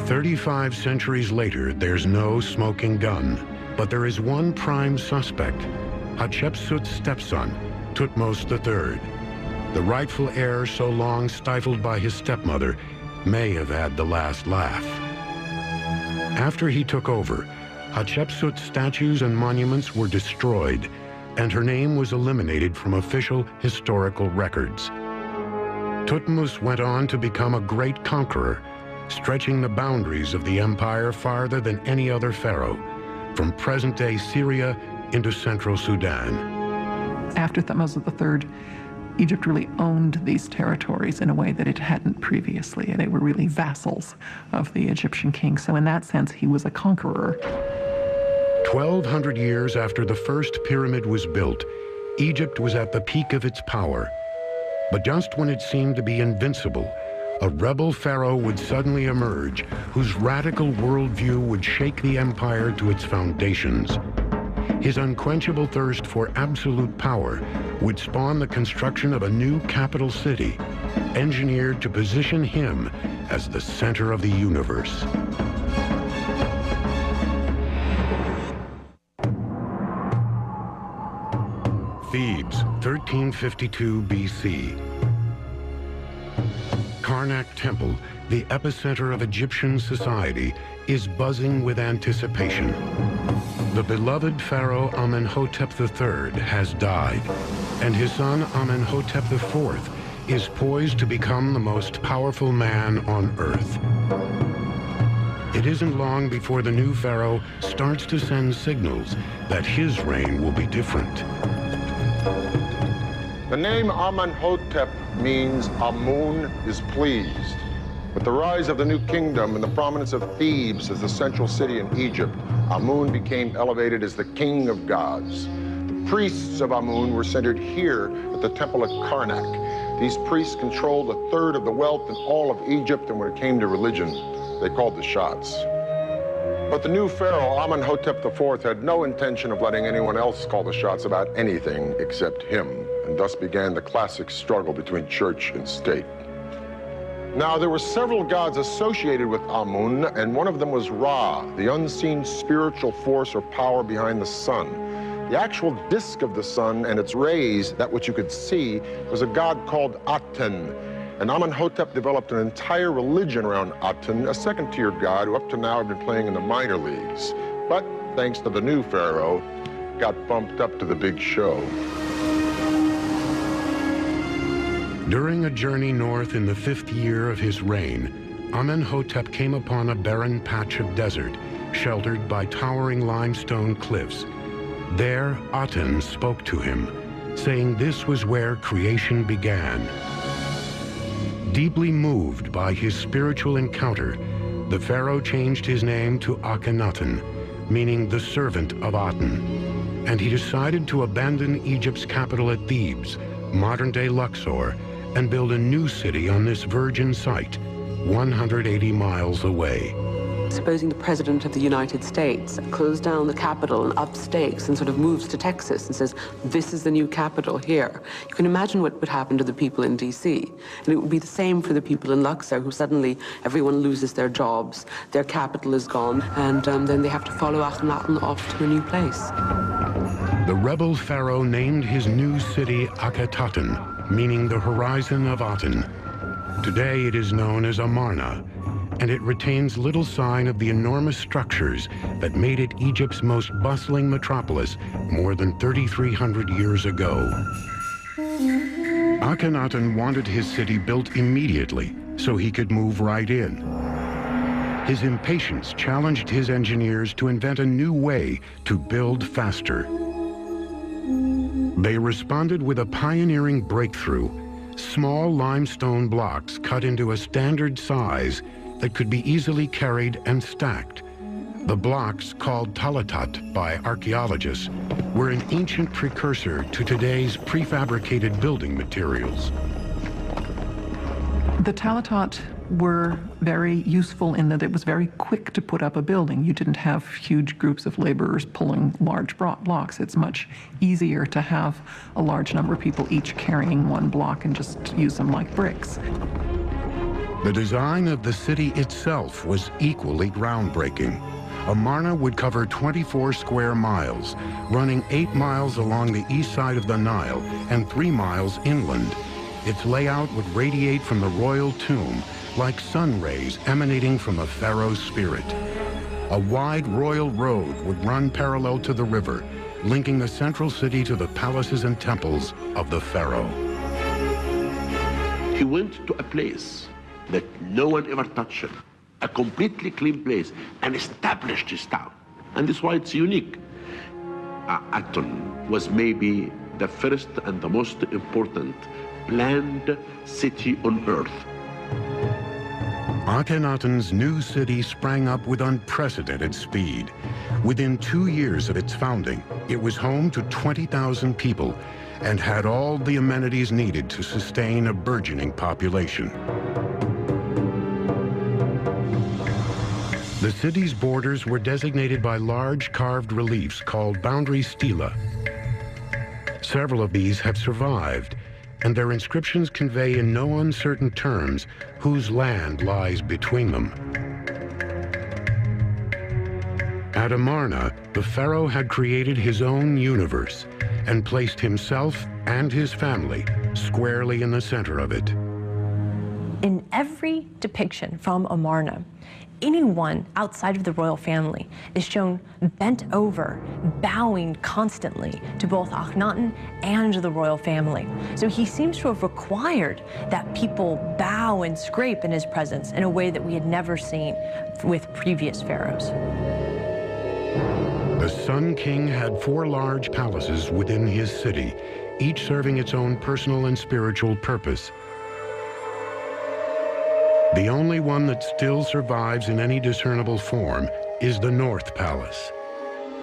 35 centuries later, there's no smoking gun, but there is one prime suspect: Hatshepsut's stepson, Thutmose III. The rightful heir so long stifled by his stepmother may have had the last laugh. After he took over, Hatshepsut's statues and monuments were destroyed, and her name was eliminated from official historical records. Thutmose went on to become a great conqueror, stretching the boundaries of the empire farther than any other pharaoh, from present-day Syria into central Sudan. After Thutmose III, Egypt really owned these territories in a way that it hadn't previously. They were really vassals of the Egyptian king. So in that sense, he was a conqueror. 1,200 years after the first pyramid was built, Egypt was at the peak of its power. But just when it seemed to be invincible, a rebel pharaoh would suddenly emerge, whose radical worldview would shake the empire to its foundations. His unquenchable thirst for absolute power would spawn the construction of a new capital city, engineered to position him as the center of the universe. Thebes, 1352 BC. Karnak Temple, the epicenter of Egyptian society, is buzzing with anticipation. The beloved pharaoh Amenhotep III has died, and his son Amenhotep IV is poised to become the most powerful man on earth. It isn't long before the new pharaoh starts to send signals that his reign will be different. The name Amenhotep means Amun is pleased. With the rise of the new kingdom and the prominence of Thebes as the central city in Egypt, Amun became elevated as the king of gods. The priests of Amun were centered here at the temple at Karnak. These priests controlled a third of the wealth in all of Egypt, and when it came to religion, they called the shots. But the new pharaoh, Amenhotep IV, had no intention of letting anyone else call the shots about anything except him, and thus began the classic struggle between church and state. Now, there were several gods associated with Amun, and one of them was Ra, the unseen spiritual force or power behind the sun. The actual disk of the sun and its rays, that which you could see, was a god called Aten. And Amenhotep developed an entire religion around Aten, a second-tier god who up to now had been playing in the minor leagues. But thanks to the new pharaoh, got bumped up to the big show. During a journey north in the 5th year of his reign, Amenhotep came upon a barren patch of desert, sheltered by towering limestone cliffs. There, Aten spoke to him, saying this was where creation began. Deeply moved by his spiritual encounter, the pharaoh changed his name to Akhenaten, meaning the servant of Aten, and he decided to abandon Egypt's capital at Thebes, modern-day Luxor, and build a new city on this virgin site, 180 miles away. Supposing the President of the United States closed down the capital and up stakes and sort of moves to Texas and says, this is the new capital here. You can imagine what would happen to the people in D.C. And it would be the same for the people in Luxor, who suddenly everyone loses their jobs, their capital is gone, and then they have to follow Akhenaten off to a new place. The rebel pharaoh named his new city Akhetaten, meaning the horizon of Aten. Today it is known as Amarna, and it retains little sign of the enormous structures that made it Egypt's most bustling metropolis more than 3,300 years ago. Akhenaten wanted his city built immediately so he could move right in. His impatience challenged his engineers to invent a new way to build faster. They responded with a pioneering breakthrough: small limestone blocks cut into a standard size that could be easily carried and stacked. The blocks, called talatat by archaeologists, were an ancient precursor to today's prefabricated building materials. The talatat were very useful in that it was very quick to put up a building. You didn't have huge groups of laborers pulling large blocks. It's much easier to have a large number of people each carrying one block and just use them like bricks. The design of the city itself was equally groundbreaking. Amarna would cover 24 square miles, running 8 miles along the east side of the Nile and 3 miles inland. Its layout would radiate from the royal tomb like sun rays emanating from a pharaoh's spirit. A wide royal road would run parallel to the river, linking the central city to the palaces and temples of the pharaoh. He went to a place that no one ever touched, a completely clean place, and established his town. And that's why it's unique. Aten was maybe the first and the most important planned city on earth. Akhenaten's new city sprang up with unprecedented speed. Within 2 years of its founding, it was home to 20,000 people and had all the amenities needed to sustain a burgeoning population. The city's borders were designated by large carved reliefs called boundary stela. Several of these have survived, and their inscriptions convey in no uncertain terms whose land lies between them. At Amarna, the pharaoh had created his own universe, and placed himself and his family squarely in the center of it. In every depiction from Amarna, anyone outside of the royal family is shown bent over, bowing constantly to both Akhenaten and the royal family. So he seems to have required that people bow and scrape in his presence in a way that we had never seen with previous pharaohs. The Sun King had 4 large palaces within his city, each serving its own personal and spiritual purpose. The only one that still survives in any discernible form is the North Palace.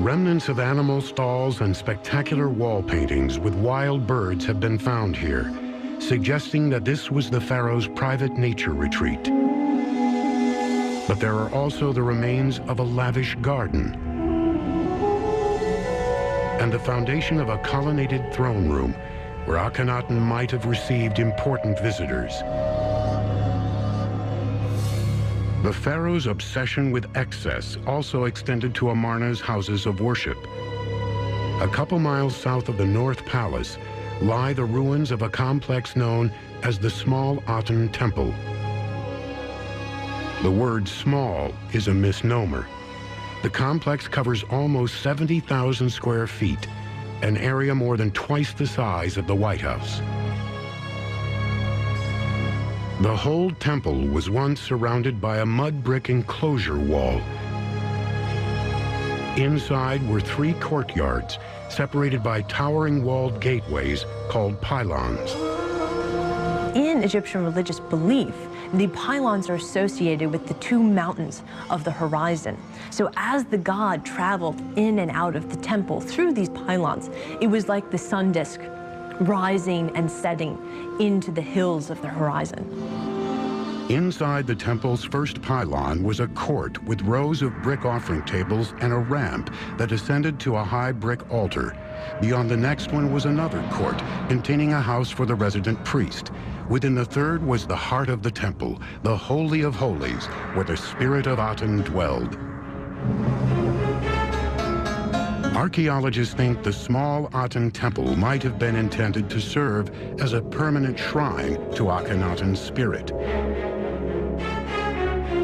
Remnants of animal stalls and spectacular wall paintings with wild birds have been found here, suggesting that this was the pharaoh's private nature retreat. But there are also the remains of a lavish garden and the foundation of a colonnaded throne room where Akhenaten might have received important visitors. The pharaoh's obsession with excess also extended to Amarna's houses of worship. A couple miles south of the North Palace lie the ruins of a complex known as the Small Aten Temple. The word small is a misnomer. The complex covers almost 70,000 square feet, an area more than twice the size of the White House. The whole temple was once surrounded by a mud brick enclosure wall. Inside were 3 courtyards, separated by towering walled gateways called pylons. In Egyptian religious belief, the pylons are associated with the 2 mountains of the horizon. So as the god traveled in and out of the temple through these pylons, it was like the sun disk rising and setting into the hills of the horizon. Inside the temple's first pylon was a court with rows of brick offering tables and a ramp that ascended to a high brick altar. Beyond the next one was another court containing a house for the resident priest. Within the third was the heart of the temple, the Holy of Holies, where the spirit of Aten dwelled. Archaeologists think the Small Aten Temple might have been intended to serve as a permanent shrine to Akhenaten's spirit.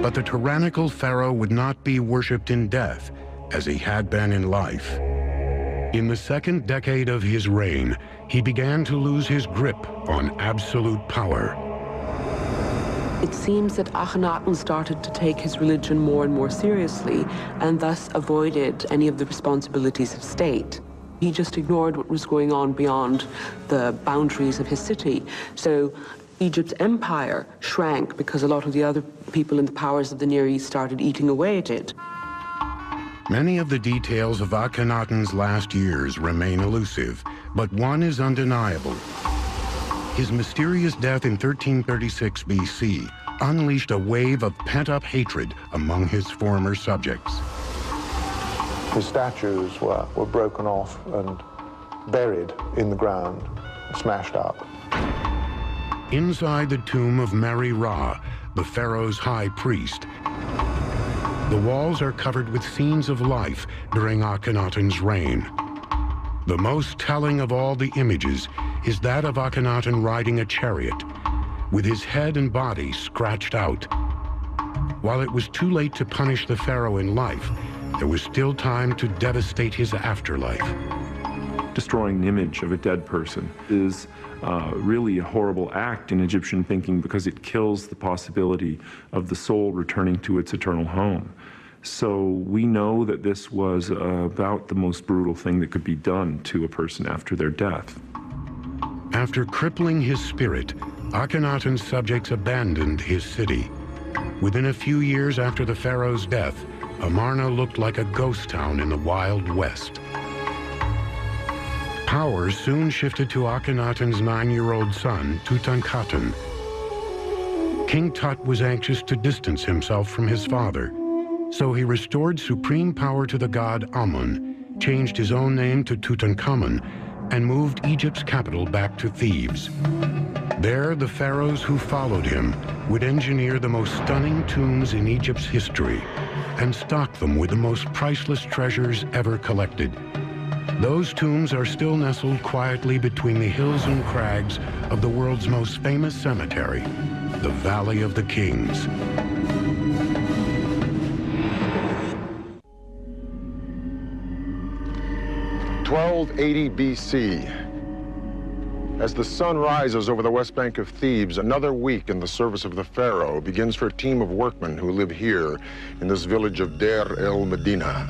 But the tyrannical pharaoh would not be worshipped in death, as he had been in life. In the 2nd decade of his reign, he began to lose his grip on absolute power. It seems that Akhenaten started to take his religion more and more seriously, and thus avoided any of the responsibilities of state. He just ignored what was going on beyond the boundaries of his city. So Egypt's empire shrank because a lot of the other people in the powers of the Near East started eating away at it. Many of the details of Akhenaten's last years remain elusive, but one is undeniable. His mysterious death in 1336 BC unleashed a wave of pent-up hatred among his former subjects. His statues were broken off and buried in the ground, smashed up. Inside the tomb of Meri Ra, the pharaoh's high priest, the walls are covered with scenes of life during Akhenaten's reign. The most telling of all the images is that of Akhenaten riding a chariot, with his head and body scratched out. While it was too late to punish the pharaoh in life, there was still time to devastate his afterlife. Destroying an image of a dead person is really a horrible act in Egyptian thinking because it kills the possibility of the soul returning to its eternal home. So we know that this was about the most brutal thing that could be done to a person after their death. After crippling his spirit, Akhenaten's subjects abandoned his city. Within a few years after the pharaoh's death, Amarna looked like a ghost town in the Wild West. Power soon shifted to Akhenaten's 9-year-old son, Tutankhaten. King Tut was anxious to distance himself from his father, so he restored supreme power to the god Amun, changed his own name to Tutankhamun, and moved Egypt's capital back to Thebes. There, the pharaohs who followed him would engineer the most stunning tombs in Egypt's history and stock them with the most priceless treasures ever collected. Those tombs are still nestled quietly between the hills and crags of the world's most famous cemetery, the Valley of the Kings. (1280 BC). As the sun rises over the west bank of Thebes, another week in the service of the pharaoh begins for a team of workmen who live here in this village of Deir el-Medina.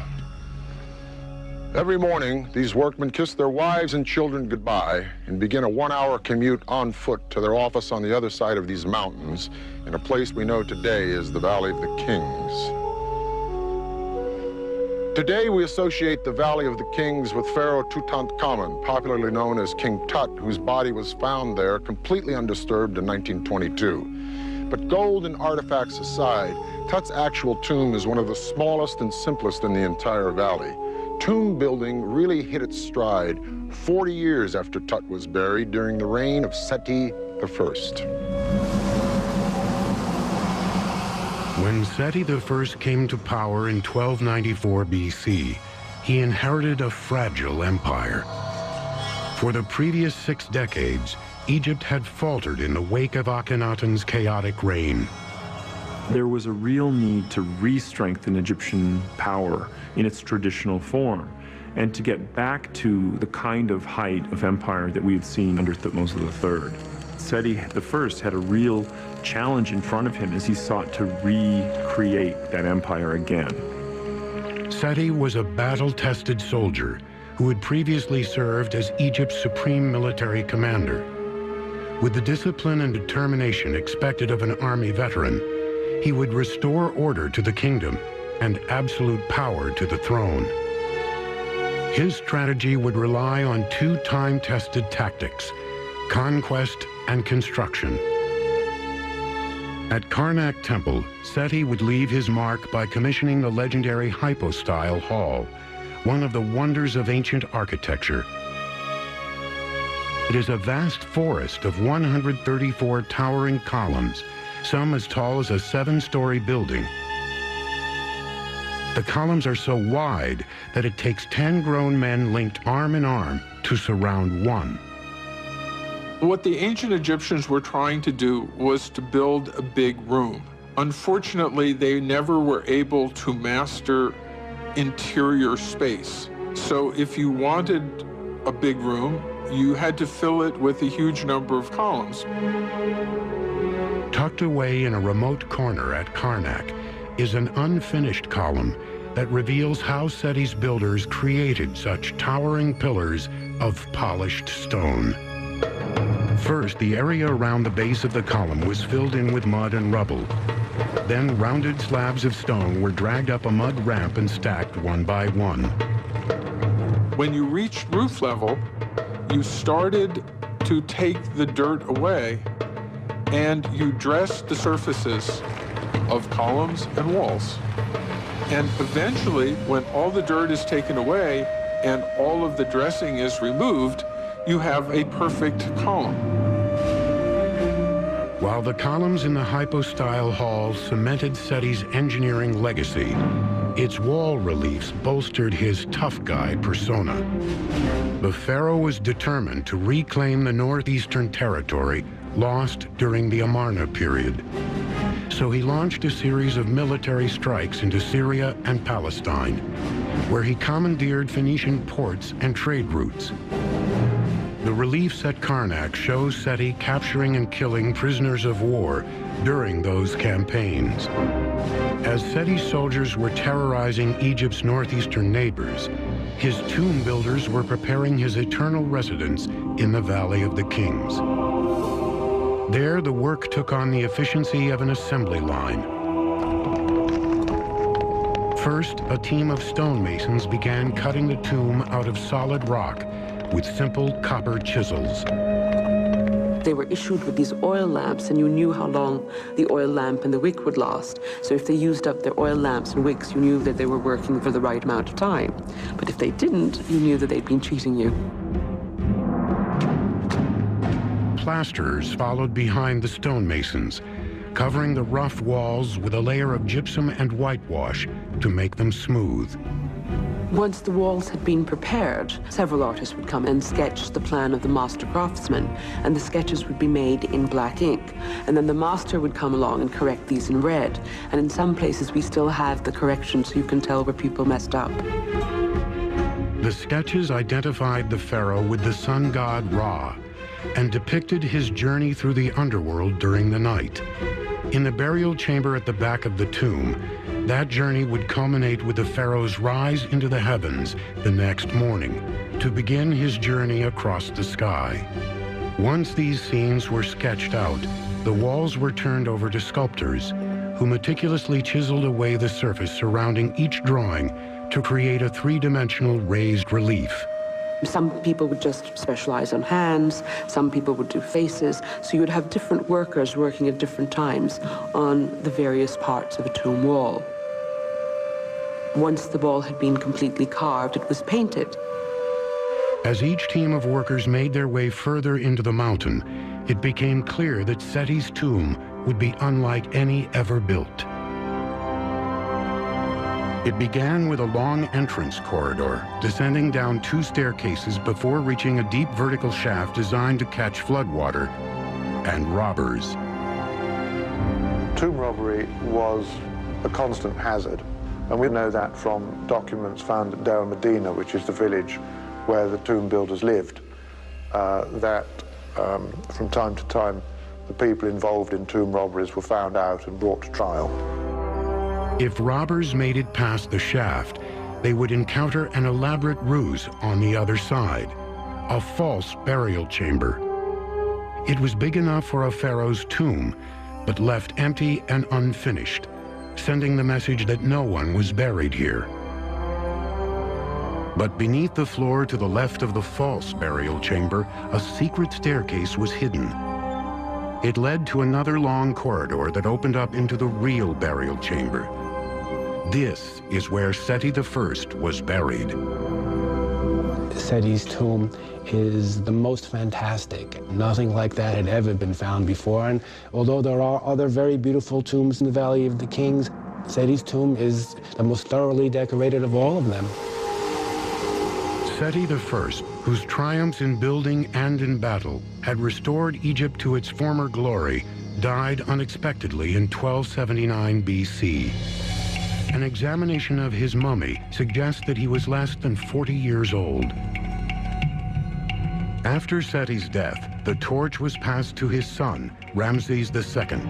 Every morning, these workmen kiss their wives and children goodbye and begin a one-hour commute on foot to their office on the other side of these mountains in a place we know today as the Valley of the Kings. Today, we associate the Valley of the Kings with Pharaoh Tutankhamun, popularly known as King Tut, whose body was found there completely undisturbed in 1922. But gold and artifacts aside, Tut's actual tomb is one of the smallest and simplest in the entire valley. Tomb building really hit its stride 40 years after Tut was buried during the reign of Seti I. When Seti I came to power in 1294 BC, he inherited a fragile empire. For the previous 6 decades, Egypt had faltered in the wake of Akhenaten's chaotic reign. There was a real need to re-strengthen Egyptian power in its traditional form and to get back to the kind of height of empire that we had seen under Thutmose III. Seti I had a real challenge in front of him as he sought to recreate that empire again. Seti was a battle-tested soldier who had previously served as Egypt's supreme military commander. With the discipline and determination expected of an army veteran, he would restore order to the kingdom and absolute power to the throne. His strategy would rely on 2 time-tested tactics: conquest and construction. At Karnak Temple, Seti would leave his mark by commissioning the legendary hypostyle hall, one of the wonders of ancient architecture. It is a vast forest of 134 towering columns, some as tall as a 7-story building. The columns are so wide that it takes 10 grown men linked arm in arm to surround one. What the ancient Egyptians were trying to do was to build a big room. Unfortunately, they never were able to master interior space. So if you wanted a big room, you had to fill it with a huge number of columns. Tucked away in a remote corner at Karnak is an unfinished column that reveals how Seti's builders created such towering pillars of polished stone. First, the area around the base of the column was filled in with mud and rubble. Then rounded slabs of stone were dragged up a mud ramp and stacked one by one. When you reached roof level, you started to take the dirt away and you dressed the surfaces of columns and walls. And eventually, when all the dirt is taken away and all of the dressing is removed, you have a perfect column. While the columns in the hypostyle hall cemented Seti's engineering legacy, its wall reliefs bolstered his tough guy persona. The pharaoh was determined to reclaim the northeastern territory lost during the Amarna period. So he launched a series of military strikes into Syria and Palestine, where he commandeered Phoenician ports and trade routes. The reliefs at Karnak show Seti capturing and killing prisoners of war during those campaigns. As Seti's soldiers were terrorizing Egypt's northeastern neighbors, his tomb builders were preparing his eternal residence in the Valley of the Kings. There, the work took on the efficiency of an assembly line. First, a team of stonemasons began cutting the tomb out of solid rock with simple copper chisels. They were issued with these oil lamps, and you knew how long the oil lamp and the wick would last. So if they used up their oil lamps and wicks, you knew that they were working for the right amount of time. But if they didn't, you knew that they'd been cheating you. Plasterers followed behind the stonemasons, covering the rough walls with a layer of gypsum and whitewash to make them smooth. Once the walls had been prepared, several artists would come and sketch the plan of the master craftsman, and the sketches would be made in black ink. And then the master would come along and correct these in red. And in some places, we still have the correction so you can tell where people messed up. The sketches identified the pharaoh with the sun god Ra and depicted his journey through the underworld during the night. In the burial chamber at the back of the tomb, that journey would culminate with the pharaoh's rise into the heavens the next morning to begin his journey across the sky. Once these scenes were sketched out, the walls were turned over to sculptors who meticulously chiseled away the surface surrounding each drawing to create a three-dimensional raised relief. Some people would just specialize on hands, some people would do faces, so you would have different workers working at different times on the various parts of a tomb wall. Once the wall had been completely carved, it was painted. As each team of workers made their way further into the mountain, it became clear that Seti's tomb would be unlike any ever built. It began with a long entrance corridor, descending down 2 staircases before reaching a deep vertical shaft designed to catch floodwater and robbers. Tomb robbery was a constant hazard, and we know that from documents found at Deir Medina, which is the village where the tomb builders lived, that from time to time the people involved in tomb robberies were found out and brought to trial. If robbers made it past the shaft, they would encounter an elaborate ruse on the other side, a false burial chamber. It was big enough for a pharaoh's tomb, but left empty and unfinished, sending the message that no one was buried here. But beneath the floor to the left of the false burial chamber, a secret staircase was hidden. It led to another long corridor that opened up into the real burial chamber. This is where Seti I was buried. Seti's tomb is the most fantastic. Nothing like that had ever been found before. And although there are other very beautiful tombs in the Valley of the Kings, Seti's tomb is the most thoroughly decorated of all of them. Seti I, whose triumphs in building and in battle had restored Egypt to its former glory, died unexpectedly in 1279 BC. An examination of his mummy suggests that he was less than 40 years old. After Seti's death, the torch was passed to his son, Ramses II.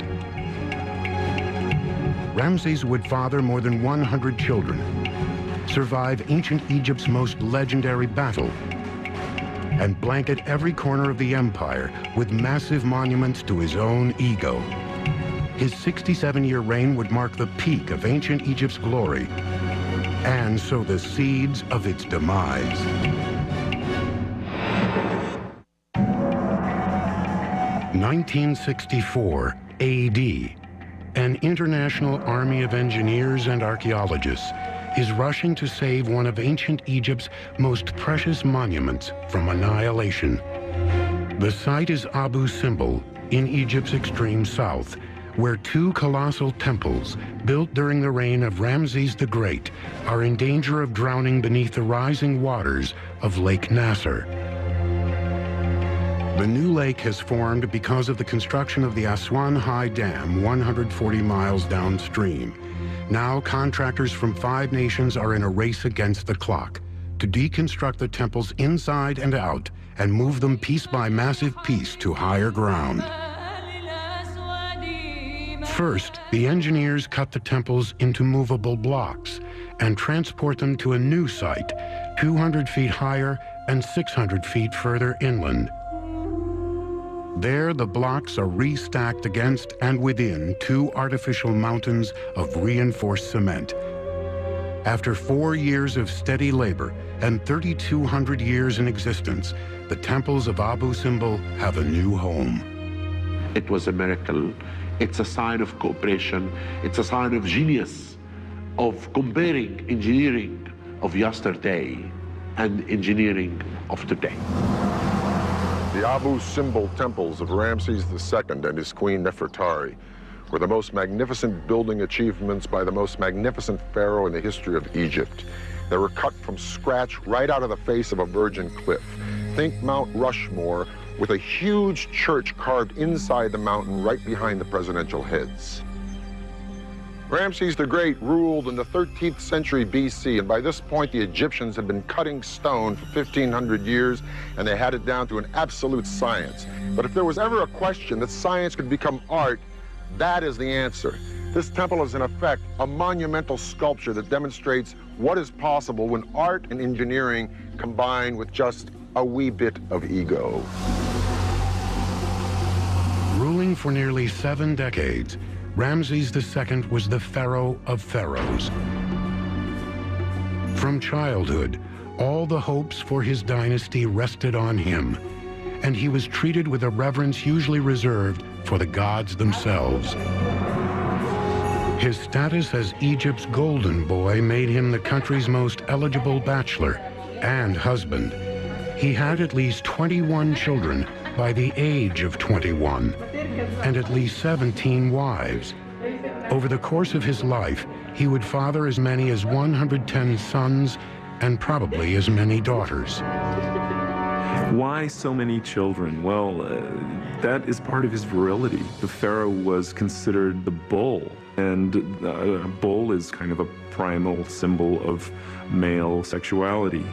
Ramses would father more than 100 children, survive ancient Egypt's most legendary battle, and blanket every corner of the empire with massive monuments to his own ego. His 67-year reign would mark the peak of ancient Egypt's glory and sow the seeds of its demise. In 1964 AD, an international army of engineers and archaeologists is rushing to save one of ancient Egypt's most precious monuments from annihilation. The site is Abu Simbel in Egypt's extreme south, where 2 colossal temples built during the reign of Ramses the Great are in danger of drowning beneath the rising waters of Lake Nasser. The new lake has formed because of the construction of the Aswan High Dam 140 miles downstream. Now, contractors from 5 nations are in a race against the clock to deconstruct the temples inside and out and move them piece by massive piece to higher ground. First, the engineers cut the temples into movable blocks and transport them to a new site, 200 feet higher and 600 feet further inland. There, the blocks are restacked against and within 2 artificial mountains of reinforced cement. After 4 years of steady labor and 3,200 years in existence, the temples of Abu Simbel have a new home. It was a miracle. It's a sign of cooperation. It's a sign of genius, of comparing engineering of yesterday and engineering of today. The Abu Simbel temples of Ramses II and his queen Nefertari were the most magnificent building achievements by the most magnificent pharaoh in the history of Egypt. that were cut from scratch right out of the face of a virgin cliff. Think Mount Rushmore with a huge church carved inside the mountain right behind the presidential heads. Ramses the Great ruled in the 13th century BC, and by this point the Egyptians had been cutting stone for 1,500 years, and they had it down to an absolute science. But if there was ever a question that science could become art, that is the answer. This temple is in effect a monumental sculpture that demonstrates what is possible when art and engineering combine with just a wee bit of ego. Ruling for nearly 7 decades, Ramses II was the pharaoh of pharaohs. From childhood, all the hopes for his dynasty rested on him, and he was treated with a reverence usually reserved for the gods themselves. His status as Egypt's golden boy made him the country's most eligible bachelor and husband. He had at least 21 children by the age of 21, and at least 17 wives. Over the course of his life, he would father as many as 110 sons and probably as many daughters. Why so many children? Well, that is part of his virility. The pharaoh was considered the bull, and a bull is kind of a primal symbol of male sexuality.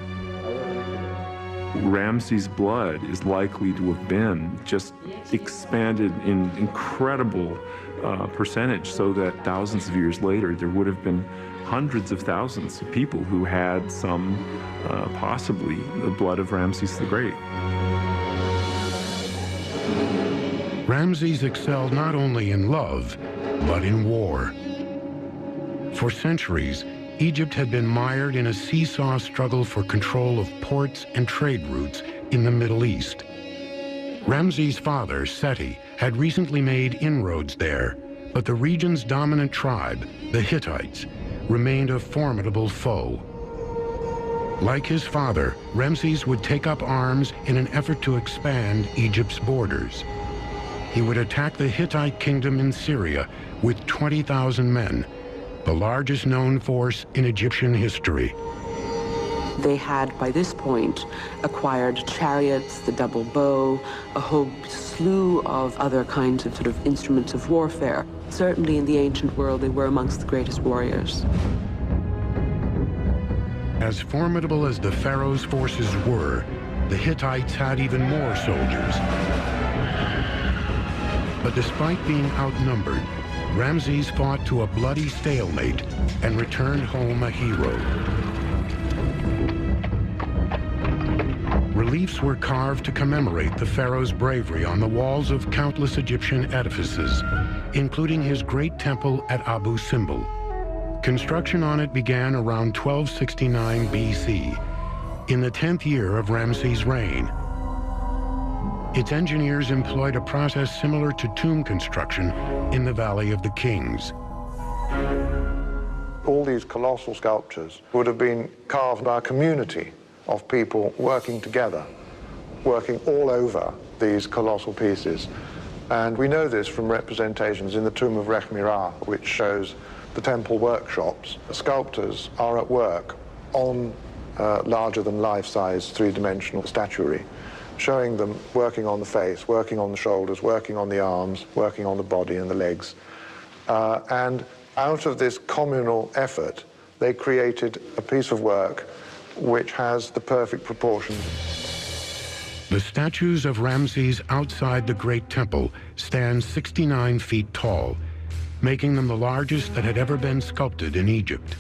Ramses' blood is likely to have been just expanded in incredible percentage, so that thousands of years later there would have been hundreds of thousands of people who had some, possibly, the blood of Ramses the Great. Ramses excelled not only in love, but in war. For centuries, Egypt had been mired in a seesaw struggle for control of ports and trade routes in the Middle East. Ramses' father, Seti, had recently made inroads there, but the region's dominant tribe, the Hittites, remained a formidable foe. Like his father, Ramses would take up arms in an effort to expand Egypt's borders. He would attack the Hittite kingdom in Syria with 20,000 men, the largest known force in Egyptian history. They had, by this point, acquired chariots, the double bow, a whole slew of other kinds of sort of instruments of warfare. Certainly in the ancient world, they were amongst the greatest warriors. As formidable as the pharaoh's forces were, the Hittites had even more soldiers. But despite being outnumbered, Ramses fought to a bloody stalemate and returned home a hero. Reliefs were carved to commemorate the pharaoh's bravery on the walls of countless Egyptian edifices, including his great temple at Abu Simbel. Construction on it began around 1269 BC, in the 10th year of Ramses' reign. Its engineers employed a process similar to tomb construction in the Valley of the Kings. All these colossal sculptures would have been carved by a community of people working together, working all over these colossal pieces. And we know this from representations in the tomb of Rekhmirah, which shows the temple workshops. The sculptors are at work on larger than life-size three-dimensional statuary, showing them working on the face, working on the shoulders, working on the arms, working on the body and the legs. And out of this communal effort, they created a piece of work which has the perfect proportions. The statues of Ramses outside the Great Temple stand 69 feet tall, making them the largest that had ever been sculpted in Egypt.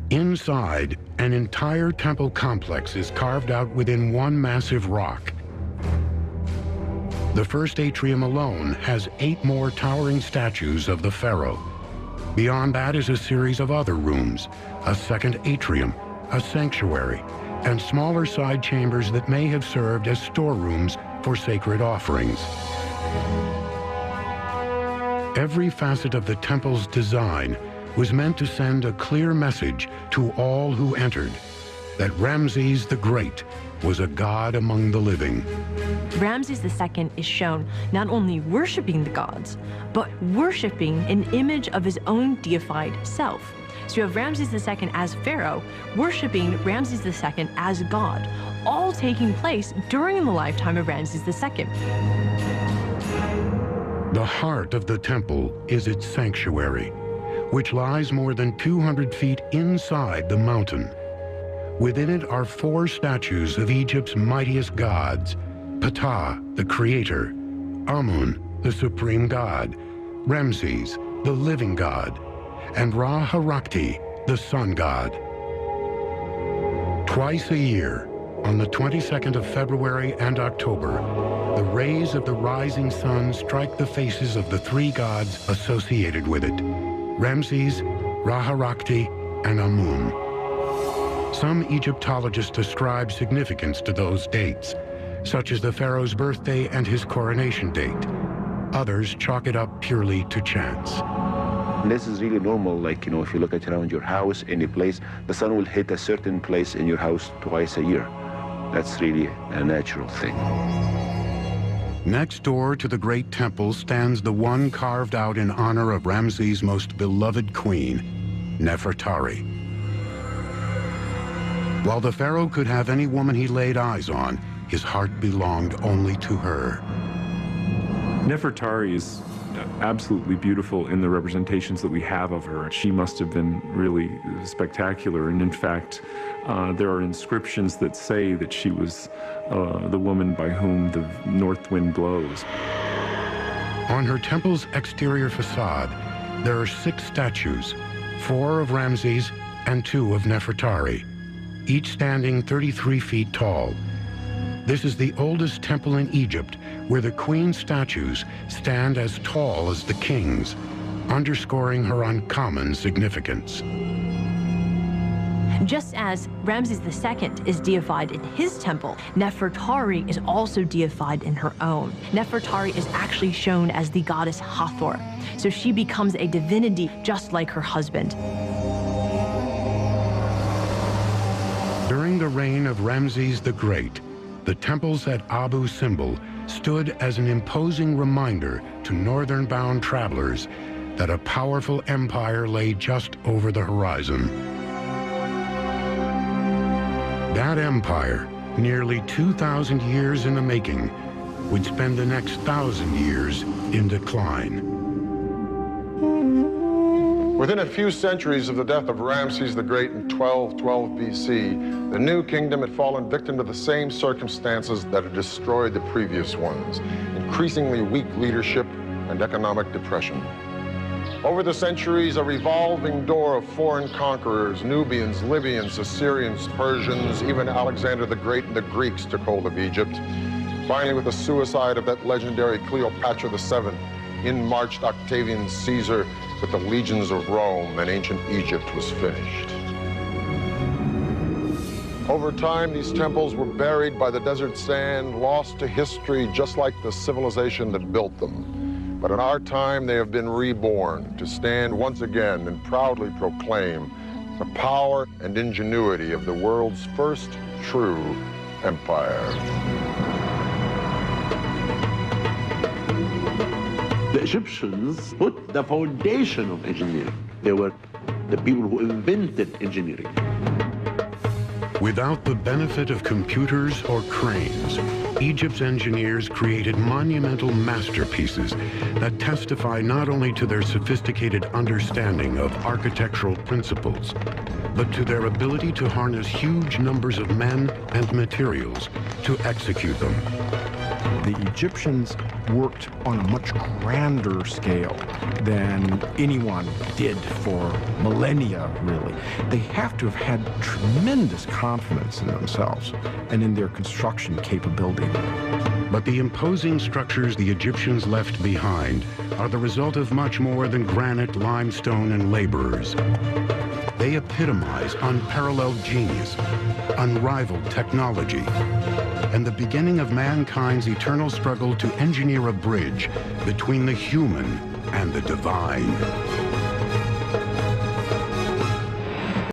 Inside, an entire temple complex is carved out within one massive rock. The first atrium alone has 8 more towering statues of the pharaoh. Beyond that is a series of other rooms, a second atrium, a sanctuary, and smaller side chambers that may have served as storerooms for sacred offerings. Every facet of the temple's design was meant to send a clear message to all who entered, that Ramses the Great was a god among the living. Ramses II is shown not only worshiping the gods, but worshiping an image of his own deified self. So you have Ramses II as pharaoh, worshiping Ramses II as god, all taking place during the lifetime of Ramses II. The heart of the temple is its sanctuary, which lies more than 200 feet inside the mountain. Within it are 4 statues of Egypt's mightiest gods: Ptah, the creator; Amun, the supreme god; Ramses, the living god; and Ra-Harakti, the sun god. Twice a year, on the 22nd of February and October, the rays of the rising sun strike the faces of the 3 gods associated with it: Ramses, Ra-Harakti, and Amun. Some Egyptologists ascribe significance to those dates, such as the pharaoh's birthday and his coronation date. Others chalk it up purely to chance. This is really normal, like, if you look at around your house, any place, the sun will hit a certain place in your house twice a year. That's really a natural thing. Next door to the great temple stands the one carved out in honor of Ramses' most beloved queen, Nefertari. While the pharaoh could have any woman he laid eyes on, his heart belonged only to her. Nefertari is absolutely beautiful in the representations that we have of her. She must have been really spectacular, and in fact, there are inscriptions that say that she was the woman by whom the north wind blows. On her temple's exterior facade, there are 6 statues, 4 of Ramses and 2 of Nefertari, each standing 33 feet tall. This is the oldest temple in Egypt, where the queen's statues stand as tall as the king's, underscoring her uncommon significance. Just as Ramses II is deified in his temple, Nefertari is also deified in her own. Nefertari is actually shown as the goddess Hathor, so she becomes a divinity just like her husband. During the reign of Ramses the Great, the temples at Abu Simbel stood as an imposing reminder to northern-bound travelers that a powerful empire lay just over the horizon. That empire, nearly 2,000 years in the making, would spend the next 1,000 years in decline. Within a few centuries of the death of Ramses the Great in 1212 BC, the new kingdom had fallen victim to the same circumstances that had destroyed the previous ones: increasingly weak leadership and economic depression. Over the centuries, a revolving door of foreign conquerors, Nubians, Libyans, Assyrians, Persians, even Alexander the Great and the Greeks took hold of Egypt. Finally, with the suicide of that legendary Cleopatra VII, in marched Octavian Caesar with the legions of Rome, and ancient Egypt was finished. Over time, these temples were buried by the desert sand, lost to history, just like the civilization that built them. But in our time, they have been reborn to stand once again and proudly proclaim the power and ingenuity of the world's first true empire. The Egyptians put the foundation of engineering. They were the people who invented engineering. Without the benefit of computers or cranes, Egypt's engineers created monumental masterpieces that testify not only to their sophisticated understanding of architectural principles, but to their ability to harness huge numbers of men and materials to execute them. The Egyptians worked on a much grander scale than anyone did for millennia, really. They have to have had tremendous confidence in themselves and in their construction capability. But the imposing structures the Egyptians left behind are the result of much more than granite, limestone, and laborers. They epitomize unparalleled genius, unrivaled technology, and the beginning of mankind's eternal struggle to engineer a bridge between the human and the divine.